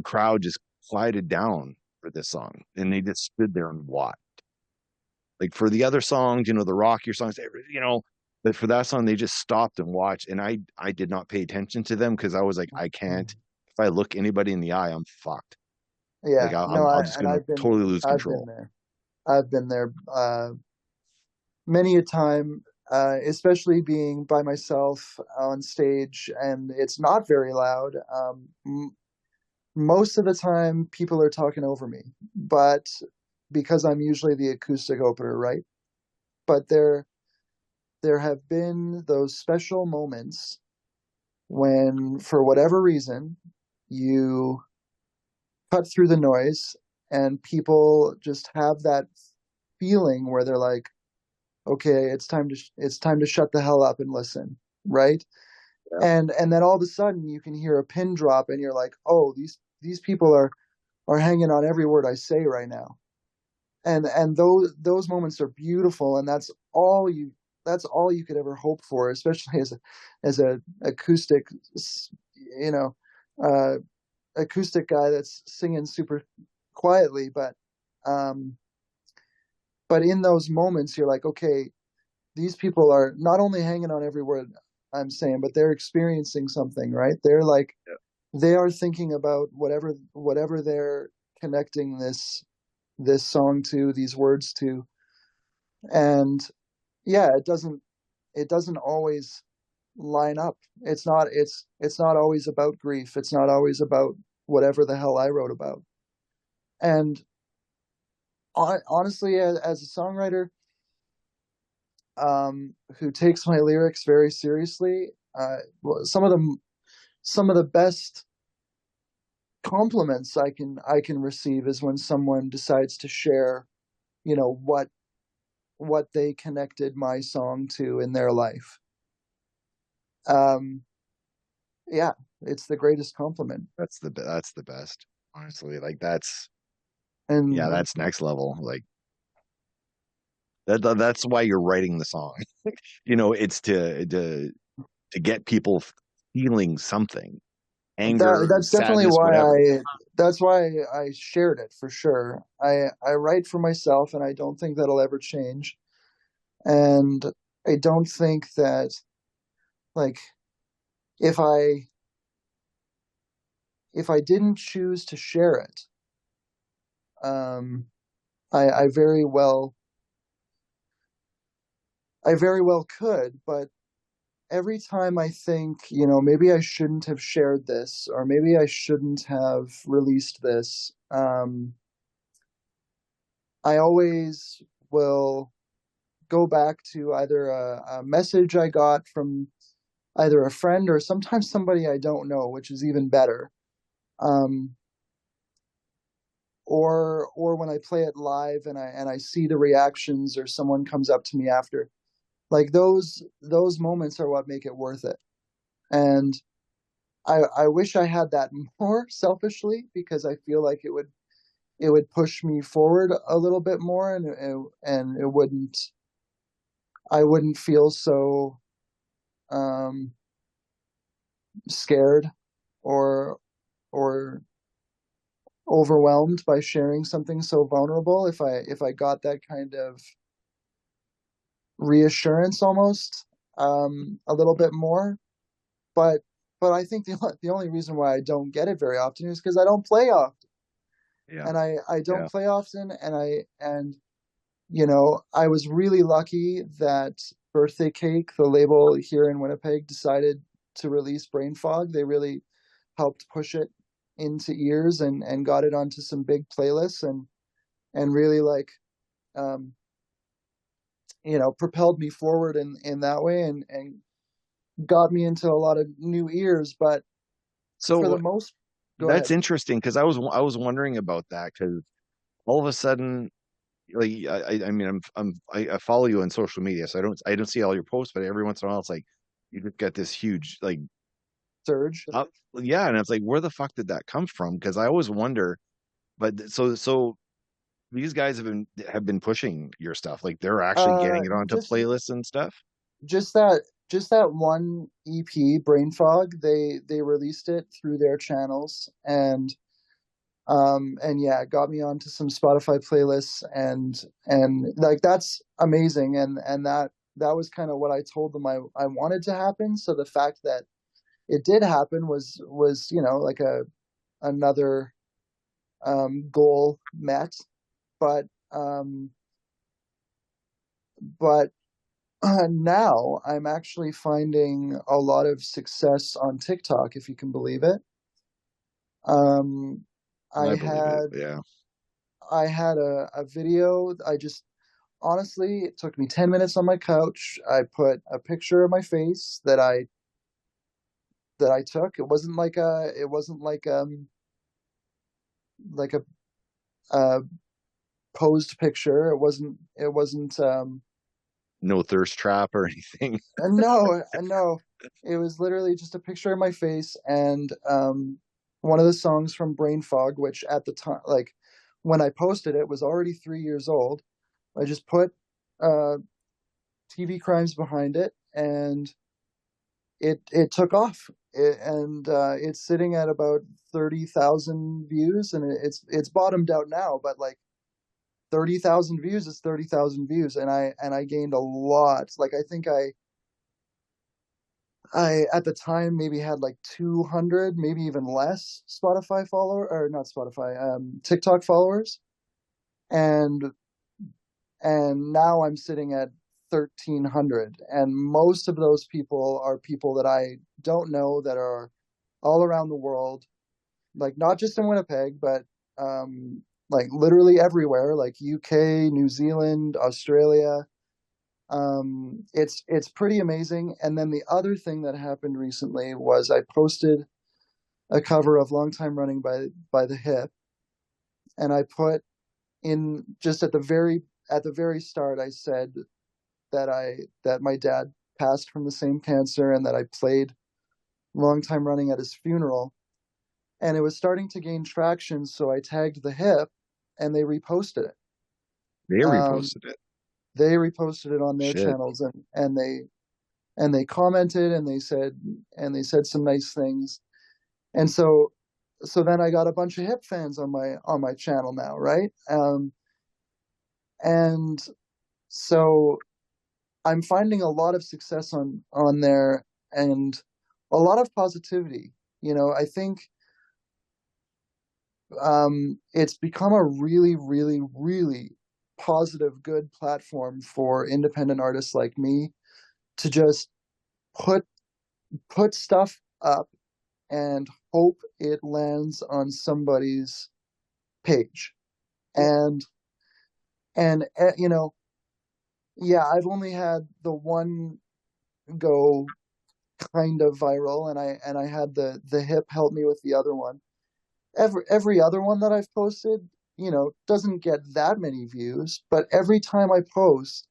crowd just quieted down for this song, and they just stood there and watched. Like for the other songs, the rockier songs, but for that song they just stopped and watched, and I did not pay attention to them because I was like, I can't. If I look anybody in the eye, I'm fucked.
Yeah,
Like I'm
no,
I'm just gonna totally lose
I've been
control.
there. I've been there many a time, especially being by myself on stage, and it's not very loud. Most of the time, people are talking over me, but because I'm usually the acoustic opener, right? But there have been those special moments when, for whatever reason, you cut through the noise and people just have that feeling where they're like, okay, it's time to shut the hell up and listen, right?
Yeah.
And then all of a sudden you can hear a pin drop and you're like, oh, these people are hanging on every word I say right now. And those moments are beautiful, and that's all you could ever hope for, especially as a acoustic, you know, uh, acoustic guy that's singing super quietly, um, but in those moments you're like, okay, these people are not only hanging on every word I'm saying, but they're experiencing something, right? They're like,
Yeah.
they are thinking about whatever they're connecting this song to, these words to, and yeah, it doesn't always line up. It's not always about grief. It's not always about whatever the hell I wrote about. And honestly, as a songwriter, who takes my lyrics very seriously, some of the best compliments I can receive is when someone decides to share, what they connected my song to in their life. Um, yeah, it's the greatest compliment.
That's the best, honestly. Like
And
that's next level. Like that's why you're writing the song. It's to get people feeling something, anger,
that's definitely
sadness,
why
whatever.
I shared it for sure. I write for myself, and I don't think that'll ever change. And I don't think that, like, if I didn't choose to share it, um, I very well could, but every time I think, maybe I shouldn't have shared this, or maybe I shouldn't have released this, I always will go back to either a message I got from either a friend or sometimes somebody I don't know, which is even better. Um, or when I play it live and I see the reactions, or someone comes up to me after, like those moments are what make it worth it. And I wish I had that more, selfishly, because I feel like it would push me forward a little bit more, and it wouldn't, I wouldn't feel so um scared or or overwhelmed by sharing something so vulnerable, if I got that kind of reassurance, almost, a little bit more. But I think the only reason why I don't get it very often is because I don't play often.
Yeah.
And I don't
Yeah.
play often, and you know, I was really lucky that Birthday Cake, the label here in Winnipeg, decided to release Brain Fog. They really helped push it into ears, and got it onto some big playlists, and really, like, um, you know, propelled me forward in that way, and got me into a lot of new ears. But for the
So
most, go
that's
ahead.
interesting, because I was wondering about that, because all of a sudden, like, I mean, I follow you on social media, so I don't see all your posts, but every once in a while it's like you just get this huge, like,
Surge.
up, yeah, and it's like, where the fuck did that come from? Because I always wonder. But so these guys have been pushing your stuff, like they're actually
Uh,
getting it onto
just
playlists and stuff.
just that just that one EP, Brain Fog, they released it through their channels, and yeah, it got me onto some Spotify playlists, and like, that's amazing. And that was kind of what I told them I wanted to happen. So the fact that it did happen was, you know, like another goal met. But but now I'm actually finding a lot of success on TikTok, if you can believe it. Um, I
I believe it.
had
Yeah.
I had a video. I just, honestly, it took me 10 minutes on my couch. I put a picture of my face that I took. It wasn't like a posed picture. It wasn't
No thirst trap or anything.
no, no. It was literally just a picture of my face, and one of the songs from Brain Fog, which at the time, like, when I posted it, was already 3 years old. I just put uh, TV Crimes behind it, and it took off. It's sitting at about 30,000 views, and it's bottomed out now, but like, 30,000 views is 30,000 views, and I gained a lot. Like, I think I at the time maybe had like 200, maybe even less, Spotify follower, or not Spotify, TikTok followers, and now I'm sitting at 1,300, and most of those people are people that I don't know, that are all around the world, like, not just in Winnipeg, but like literally everywhere, like UK, New Zealand, Australia. It's pretty amazing. And then the other thing that happened recently was I posted a cover of Long Time Running by the Hip, and I put in, just at the very start, I said that my dad passed from the same cancer, and that I played Long Time Running at his funeral. And it was starting to gain traction, so I tagged the Hip, and they reposted it.
They
Um,
reposted it.
they reposted it on their
Shit.
channels, and they commented, and they said some nice things. And so then I got a bunch of Hip fans on my channel now, right? And so I'm finding a lot of success on there, and a lot of positivity. You know, I think it's become a really, really, really positive, good platform for independent artists like me to just put stuff up and hope it lands on somebody's page. And you know, yeah, I've only had the one go kind of viral, and I had the Hip help me with the other one. Every other one that I've posted, doesn't get that many views, but every time I post,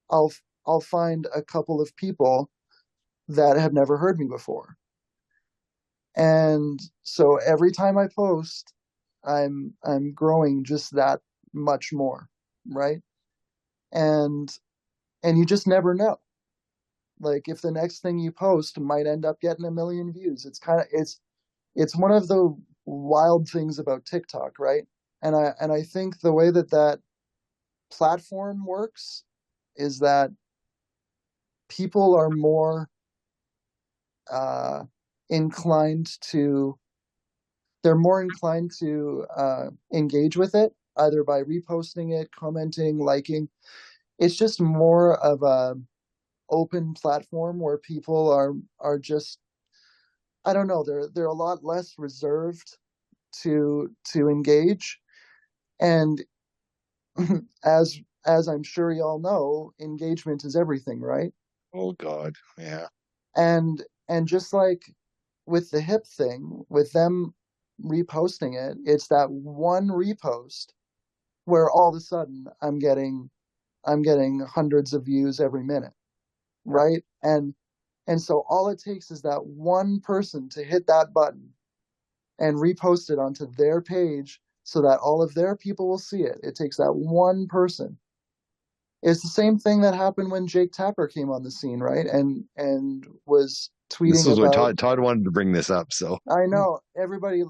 I'll I'll find a couple of people that have never heard me before. And so every time I post, I'm growing just that much more, right? And and you just never know. Like if the next thing you post might end up getting a million views. It's one of the wild things about TikTok, right? And I think the way that platform works is that people are more uh, inclined to they're more inclined to engage with it either by reposting it, commenting, liking. It's just more of a open platform where people are just, I don't know, they're a lot less reserved to engage. And as as I'm sure y'all know, engagement is everything, right?
Oh God, yeah.
And just like with the hip thing, with them reposting it, it's that one repost where all of a sudden I'm getting hundreds of views every minute, right? And so all it takes is that one person to hit that button and repost it onto their page so that all of their people will see it. It takes that one person. It's the same thing that happened when Jake Tapper came on the scene, right? And was
This
tweeting
was what
about.
Todd wanted to bring this up. So
I know everybody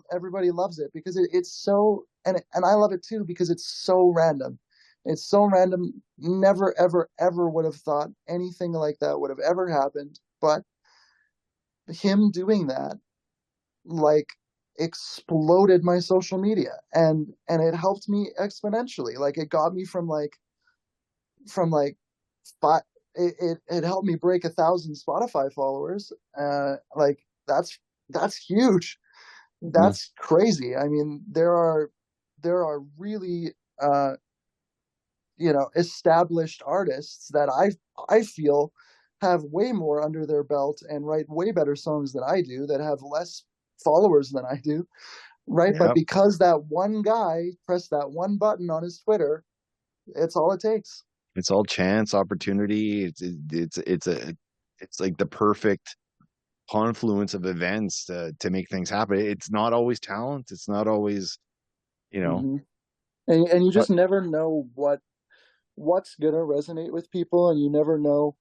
loves it because it's so, and I love it too because it's so random. It's so random. Never ever ever would have thought anything like that would have ever happened. But him doing that, like, exploded my social media, and it helped me exponentially. Like it got me from like five. It helped me break 1,000 Spotify followers. Like that's huge.
mm,
That's crazy. I mean, there are really established artists that I feel have way more under their belt and write way better songs than I do that have less followers than I do, right? But
yeah,
because that one guy pressed that one button on his Twitter, it's all it takes.
it's all chance, opportunity. It's like the perfect confluence of events to make things happen. It's not always talent. It's not always, you know,
Hmm. And you
but
just never know what's gonna resonate with people, and you never know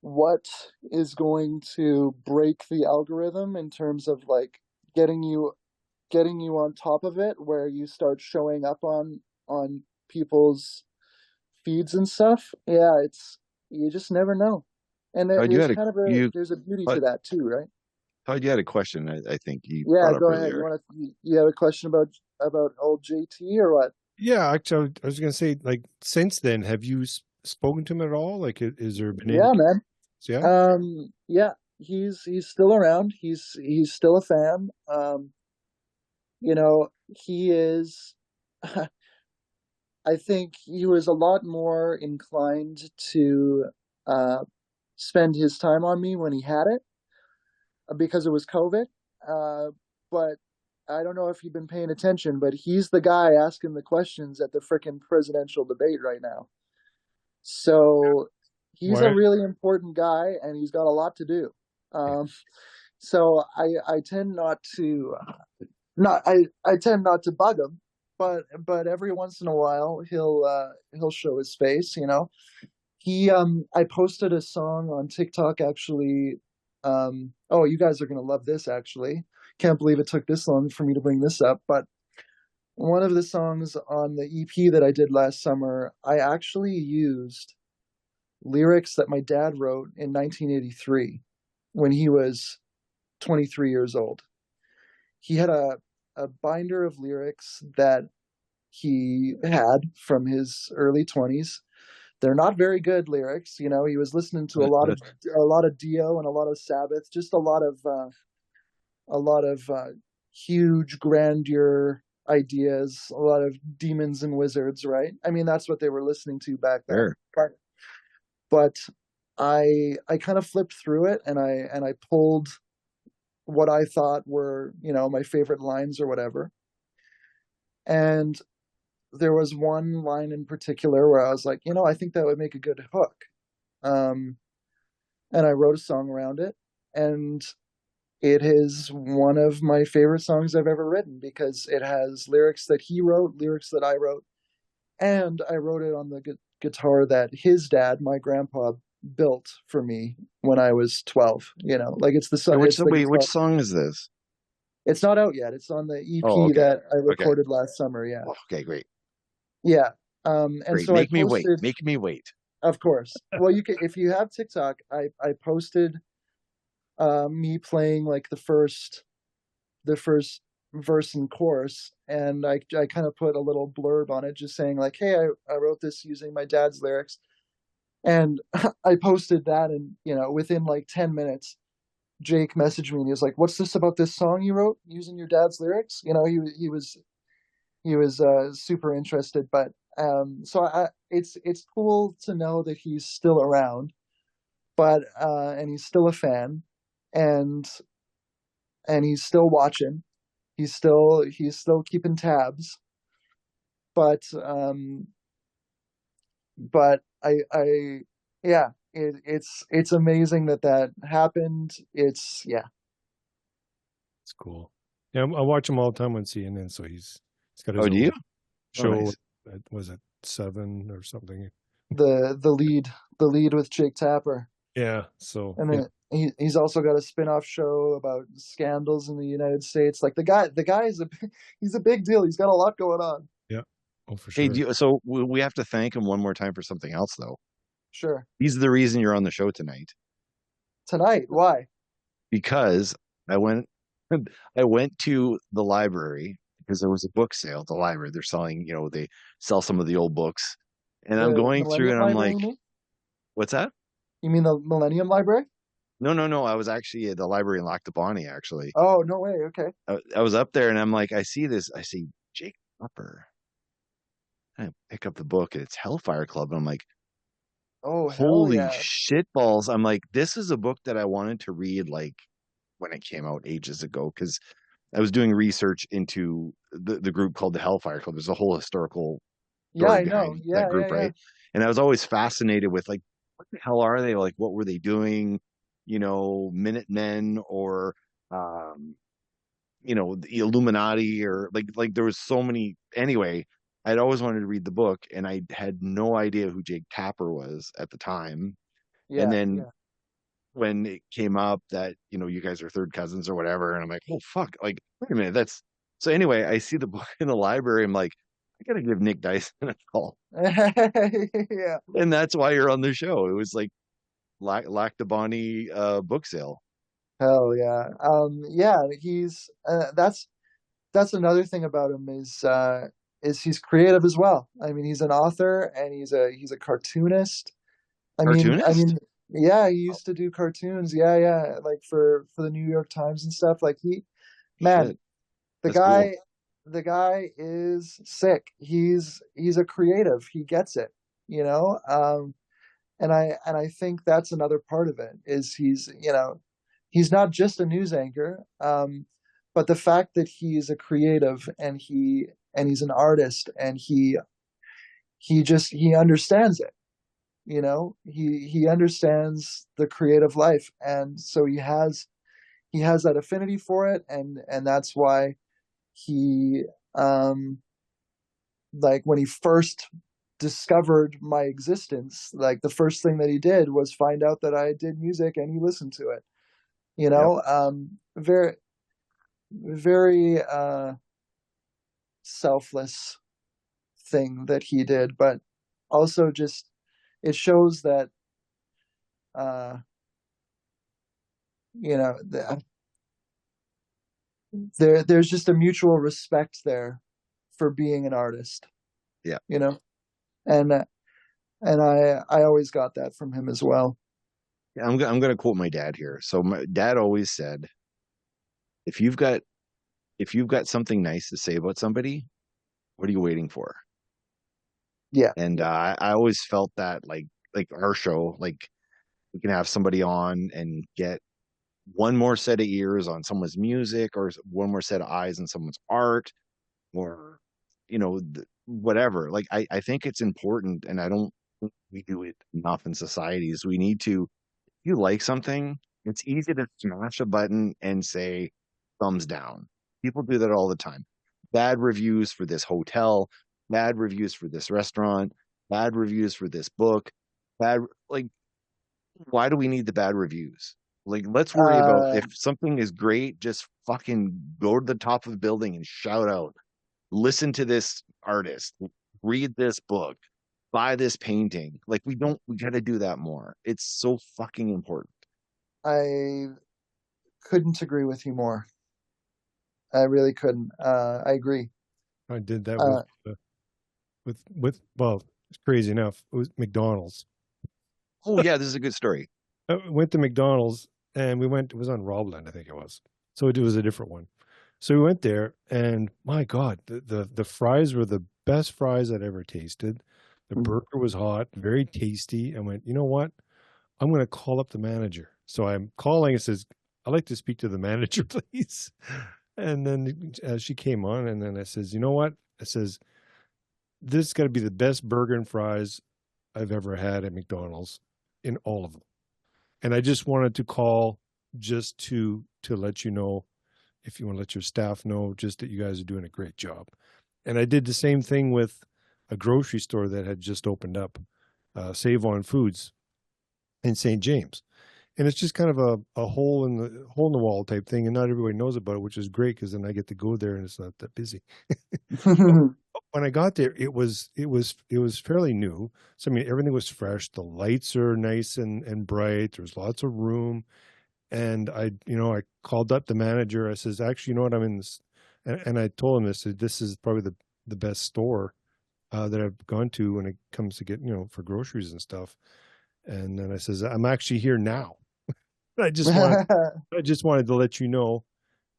what is going to break the algorithm in terms of like getting you getting you on top of it where you start showing up on people's feeds and stuff. Yeah, it's you just never know. And
Todd,
there's kind of a
you
there's a beauty to
Todd,
that too, right?
Todd, you had a question. I think you
Yeah,
brought up
go ahead. You
earlier.
want to you have a question about old JT or what?
Yeah, actually, I was going to say, like, since then, have you spoken to him at all? Like, is there been any?
Yeah, man.
Yeah.
Yeah, he's still around. He's still a fan. He is I think he was a lot more inclined to uh, spend his time on me when he had it because it was COVID. But I don't know if you've been paying attention, but he's the guy asking the questions at the frickin' presidential debate right now. So he's a
Why?
really important guy, and he's got a lot to do. Um, so I tend not to not I tend not to bug him, but every once in a while he'll show his face. He I posted a song on TikTok actually. Oh, you guys are gonna love this actually. Can't believe it took this long for me to bring this up, but one of the songs on the EP that I did last summer, I actually used lyrics that my dad wrote in 1983 when he was 23 years old. He had a binder of lyrics that he had from his early 20s. They're not very good lyrics. He was listening to a lot of Dio and a lot of Sabbath, just a lot of huge grandeur ideas, a lot of demons and wizards, right? I mean, that's what they were listening to back then.
Sure.
But I kind of flipped through it and I pulled what I thought were, my favorite lines or whatever. And there was one line in particular where I was like, I think that would make a good hook. And I wrote a song around it, and it is one of my favorite songs I've ever written because it has lyrics that he wrote, lyrics that I wrote, and I wrote it on the guitar that his dad, my grandpa, built for me when I was 12. Like it's the song.
Which song is this?
It's not out yet. It's on the EP
okay.
that I recorded last summer. Yeah.
Oh, okay, great.
Yeah. And
great.
so
Make me wait.
Of course. Well, you can, if you have TikTok, I posted me playing like the first verse and chorus, and I kind of put a little blurb on it just saying like, hey, I wrote this using my dad's lyrics. And I posted that, and within like 10 minutes Jake messaged me and he was like, what's this about this song you wrote using your dad's lyrics? He was super interested. But so it's cool to know that he's still around, but and he's still a fan, and he's still watching. He's still keeping tabs. But yeah, it's amazing that happened. It's
cool. Yeah, I watch him all the time on CNN. So he's got his
own
show.
Nice.
Was it 7 or something?
The lead with Jake Tapper.
Yeah. So
and then he's also got a spin-off show about scandals in the United States. Like the guy is he's a big deal. He's got a lot going on.
Yeah. Oh, for sure.
Hey, so we have to thank him one more time for something else, though.
Sure.
He's the reason you're on the show tonight.
Tonight? Why?
Because I went to the library because there was a book sale at the library. They're selling, they sell some of the old books. And I'm going through and I'm like, what's that?
You mean the Millennium Library?
No. I was actually at the library in Lac du Bonnet, actually.
Oh, no way. Okay.
I was up there and I'm like, I see Jake Tapper. I pick up the book and it's Hellfire Club. And I'm like,
oh,
holy
yeah.
shit balls. I'm like, this is a book that I wanted to read like when it came out ages ago, because I was doing research into the group called the Hellfire Club. There's a whole historical
story behind
that group, right? And I was always fascinated with like, what the hell are they? Like, what were they doing? Minutemen or the Illuminati, or like there was so many. Anyway, I'd always wanted to read the book, and I had no idea who Jake Tapper was at the time.
Yeah,
and then when it came up that you guys are third cousins or whatever, and I'm like, oh fuck, like wait a minute, so anyway, I see the book in the library. I'm like, I gotta give Nic Dyson a call.
Yeah,
and that's why you're on the show. It was like Lac du Bonnet book sale.
Hell yeah. Yeah, he's that's another thing about him is he's creative as well. I mean, he's an author and he's a cartoonist. I mean, yeah, he used to do cartoons. Yeah, like for the New York Times and stuff. Like the guy is sick. He's a creative. He gets it, and I think that's another part of it is he's not just a news anchor, but the fact that he's a creative and he's an artist and he understands it. He understands the creative life, and so he has that affinity for it, and that's why he like when he first discovered my existence, like the first thing that he did was find out that I did music and he listened to it. Very, very selfless thing that he did, but also just it shows that there's just a mutual respect there for being an artist.
Yeah.
And I always got that from him as well.
Yeah, I'm going to quote my dad here. So my dad always said, if you've got something nice to say about somebody, what are you waiting for?
Yeah.
And I always felt that like our show, like we can have somebody on and get one more set of ears on someone's music, or one more set of eyes on someone's art, or whatever. Like I think it's important, and I don't think we do it enough in societies. We need to, if you like something, it's easy to smash a button and say thumbs down. People do that all the time. Bad reviews for this hotel, bad reviews for this restaurant, bad reviews for this book, bad, like, why do we need the bad reviews? Like, let's worry about
Uh,
if something is great, just fucking go to the top of the building and shout out, listen to this artist, read this book, buy this painting. Like, we got to do that more. It's so fucking important.
I couldn't agree with you more. I really couldn't. I agree.
I did that
Uh,
with well, it's crazy enough. It was McDonald's.
Oh, yeah, this is a good story.
I went to McDonald's and we went. It was on Robland, I think it was. So it was a different one. So we went there, and my God, the fries were the best fries I'd ever tasted. The burger was hot, very tasty. I went, you know what? I'm going to call up the manager. So I'm calling and says, I'd like to speak to the manager, please. And then she came on, and then I says, you know what? I says, this has got to be the best burger and fries I've ever had at McDonald's in all of them. And I just wanted to call just to let you know, if you want to let your staff know, just that you guys are doing a great job. And I did the same thing with a grocery store that had just opened up, Save On Foods in St. James. And it's just kind of a hole in the wall type thing, and not everybody knows about it, which is great because then I get to go there and it's not that busy. When I got there, it was fairly new. So I mean, everything was fresh. The lights are nice and bright. There's lots of room. And I called up the manager. I says, actually, you know what? I'm in this, and I told him, I said, this is probably the best store that I've gone to when it comes to get, for groceries and stuff. And then I says, I'm actually here now. I just wanted to let you know,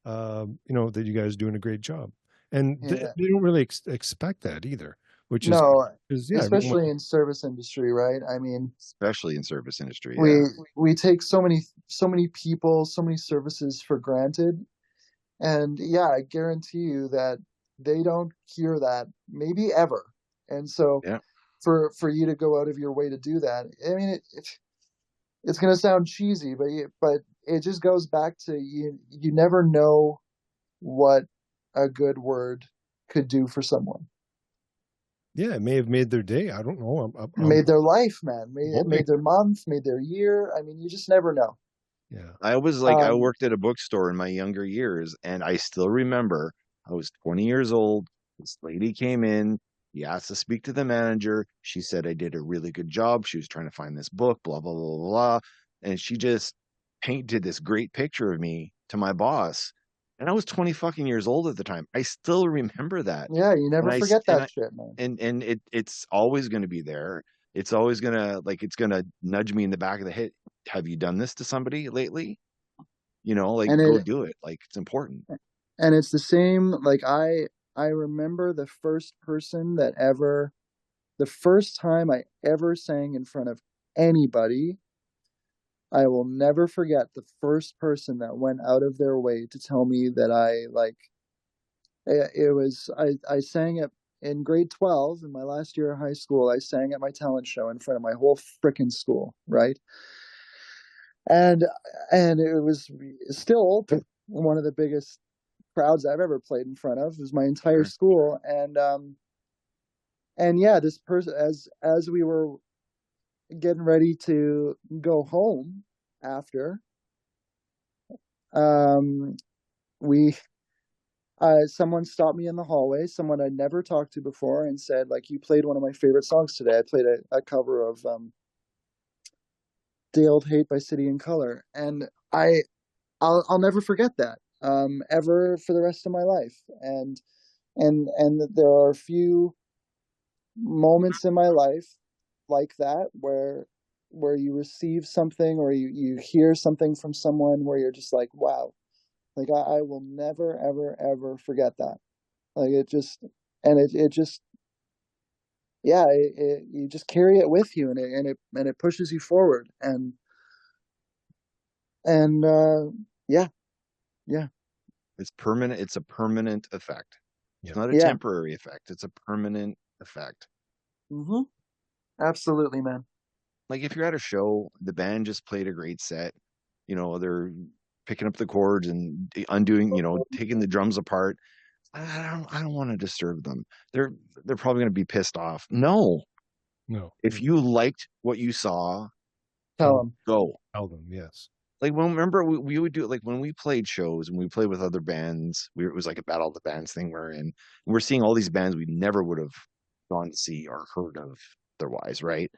that you guys are doing a great job. And
yeah.
they don't really expect that either, which is,
No,
yeah,
especially in service industry, right? I mean,
Especially in service industry.
we
Yeah.
we take so many people, so many services for granted. And yeah, I guarantee you that they don't hear that maybe ever. And so
Yeah.
for you to go out of your way to do that, I mean, it's going to sound cheesy, but it just goes back to you never know what a good word could do for someone.
Yeah, it may have made their day. I don't know.
Made their life, man.
hoping.
Made their month, made their year. I mean, you just never know.
Yeah.
I was like, I worked at a bookstore in my younger years, and I still remember I was 20 years old. This lady came in. He asked to speak to the manager. She said I did a really good job. She was trying to find this book, blah, blah, blah, blah. And she just painted this great picture of me to my boss. And I was 20 fucking years old at the time. I still remember that.
Yeah, you never
And
forget that shit, man.
and it's always going to be there. It's always it's gonna nudge me in the back of the head. Have you done this to somebody lately? Like,
And
go
it
do it. Like, it's important.
and it's the same. Like I remember the first time I ever sang in front of anybody. I will never forget the first person that went out of their way to tell me that I sang it in grade 12 in my last year of high school. I sang at my talent show in front of my whole frickin' school, right? And it was still one of the biggest crowds I've ever played in front of. It was my entire school. And yeah, this person, as we were getting ready to go home after, we someone stopped me in the hallway, someone I'd never talked to before, and said, like, you played one of my favorite songs today. I played a cover of Day Old Hate by City and Color. And I'll never forget that ever for the rest of my life. And there are a few moments in my life like that where you receive something or you hear something from someone where you're just like, wow, like I will never ever ever forget that. Like it just yeah, you just carry it with you, and it pushes you forward, and yeah.
It's permanent. It's a permanent effect. It's
Yep.
not a
Yeah.
temporary effect. It's a permanent effect.
Mm-hmm. Absolutely, man.
Like if you're at a show, the band just played a great set. They're picking up the chords and undoing, taking the drums apart. I don't want to disturb them. They're probably going to be pissed off. No,
No.
if you liked what you saw,
Tell them.
go.
Tell them, yes.
Like, remember we would do it like when we played shows and we played with other bands. It was like a battle of the bands thing we're in. And we're seeing all these bands we never would have gone to see or heard of otherwise, right?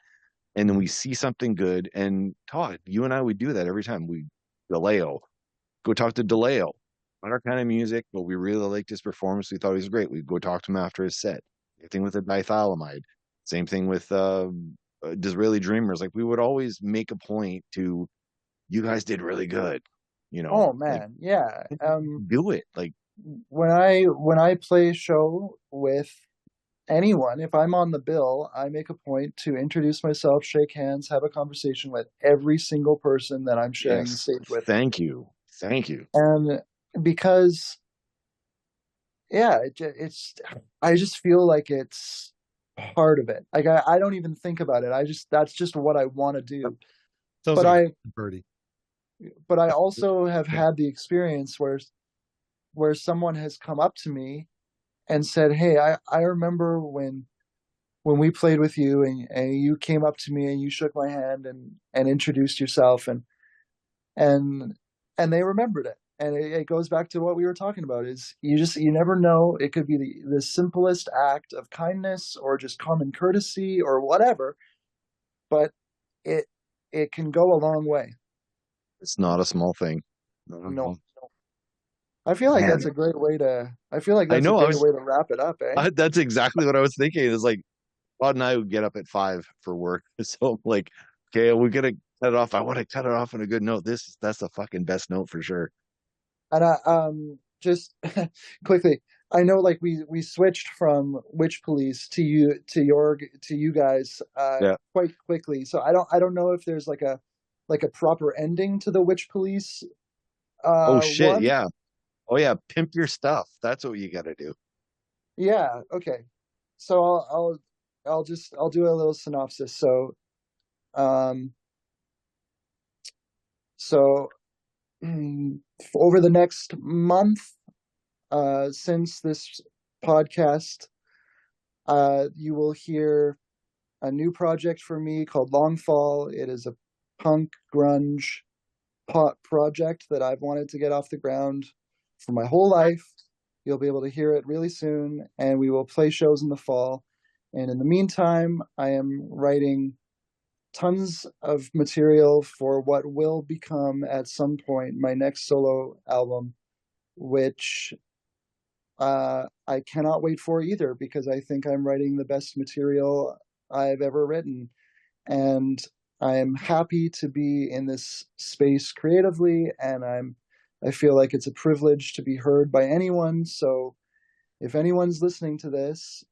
And then we see something good. And Todd, you and I would do that every time. DeLeo, go talk to DeLeo. Not our kind of music, but we really liked his performance. We thought he was great. We'd go talk to him after his set. Same thing with the dithalamide. Same thing with Disraeli Dreamers. Like we would always make a point to, you guys did really good.
Oh
Like
man, yeah.
do it. Like
When I play a show with anyone, if I'm on the bill, I make a point to introduce myself, shake hands, have a conversation with every single person that I'm sharing the
yes,
stage with.
thank you,
And because, yeah, it's I just feel like it's part of it. Like I don't even think about it. That's just what I want to do.
Sounds
But
like a birdie.
but I also have had the experience where someone has come up to me and said, "Hey, I remember when we played with you and you came up to me and you shook my hand and introduced yourself and and they remembered it." And it goes back to what we were talking about, is you never know. It could be the simplest act of kindness or just common courtesy or whatever, but it it can go a long way.
It's not a small thing.
No. I feel like
Man,
that's a great way to
I know.
wrap it up, eh?
That's exactly what I was thinking. It's like Todd and I would get up at 5 for work, so I'm like, okay, we gotta cut it off. I want to cut it off on a good note. That's the fucking best note for sure.
And just quickly, I know like we switched from Witchpolice to you guys
Yeah.
quite quickly. So I don't know if there's like a proper ending to the Witchpolice
Oh shit.
one.
Yeah. Oh yeah. Pimp your stuff. That's what you got to do.
Yeah, okay. So I'll do a little synopsis. Um so over the next month, since this podcast, you will hear a new project for me called Longfall. It is a punk grunge pop project that I've wanted to get off the ground for my whole life. You'll be able to hear it really soon, and we will play shows in the fall. And in the meantime, I am writing tons of material for what will become at some point my next solo album, which I cannot wait for either, because I think I'm writing the best material I've ever written. And I am happy to be in this space creatively, and I feel like it's a privilege to be heard by anyone. So if anyone's listening to this,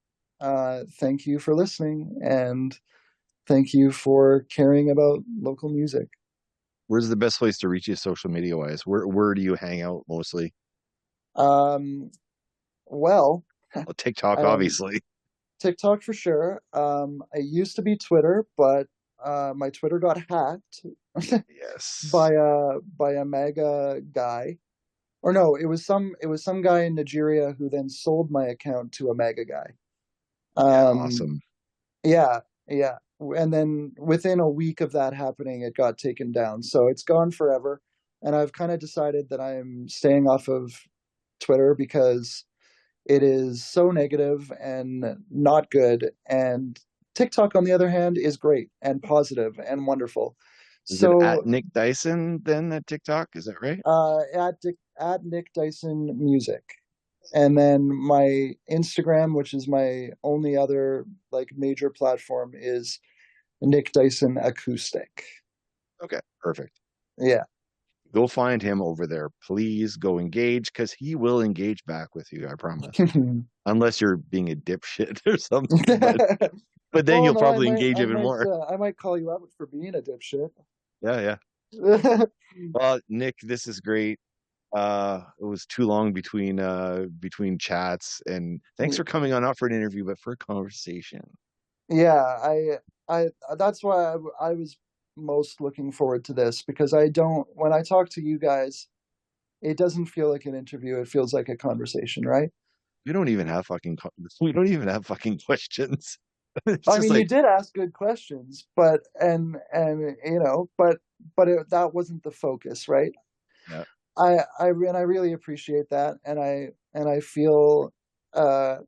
thank you for listening, and thank you for caring about local music.
Where's the best place to reach you social media wise? Where do you hang out mostly?
Well,
TikTok, obviously.
TikTok for sure. It used to be Twitter, but my Twitter got hacked
Yes.
by a MAGA guy. Or no, it was some guy in Nigeria who then sold my account to a MAGA guy.
Awesome.
Yeah, yeah. And then within a week of that happening, it got taken down. So it's gone forever. And I've kind of decided that I'm staying off of Twitter because it is so negative and not good. And TikTok, on the other hand, is great and positive and wonderful.
Is it at Nic Dyson then at TikTok? Is that right?
At Nic Dyson Music. And then my Instagram, which is my only other like major platform, is Nic Dyson Acoustic.
Okay, perfect.
Yeah.
Go find him over there. Please go engage, because he will engage back with you, I promise. Unless you're being a dipshit or something. But then you'll probably engage even more.
I might call you out for being a dipshit.
Yeah. Well, Nick, this is great. It was too long between chats, and thanks for coming on, not for an interview, but for a conversation.
Yeah, I that's why I was most looking forward to this, because I don't, when I talk to you guys, it doesn't feel like an interview. It feels like a conversation, right?
We don't even have we don't even have fucking questions. It's
I
just
mean, you
like,
did ask good questions, but and you know, but that wasn't the focus, right?
yeah,
And I really appreciate that, and uh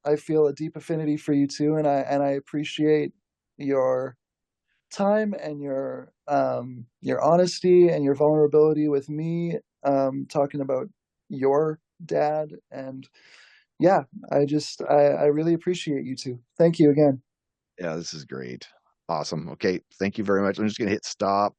I feel a deep affinity for you too, and I appreciate your time and your honesty and your vulnerability with me, talking about your dad. And yeah, I really appreciate you two. Thank you again.
yeah, this is great. Awesome. Okay, thank you very much. I'm just gonna hit stop.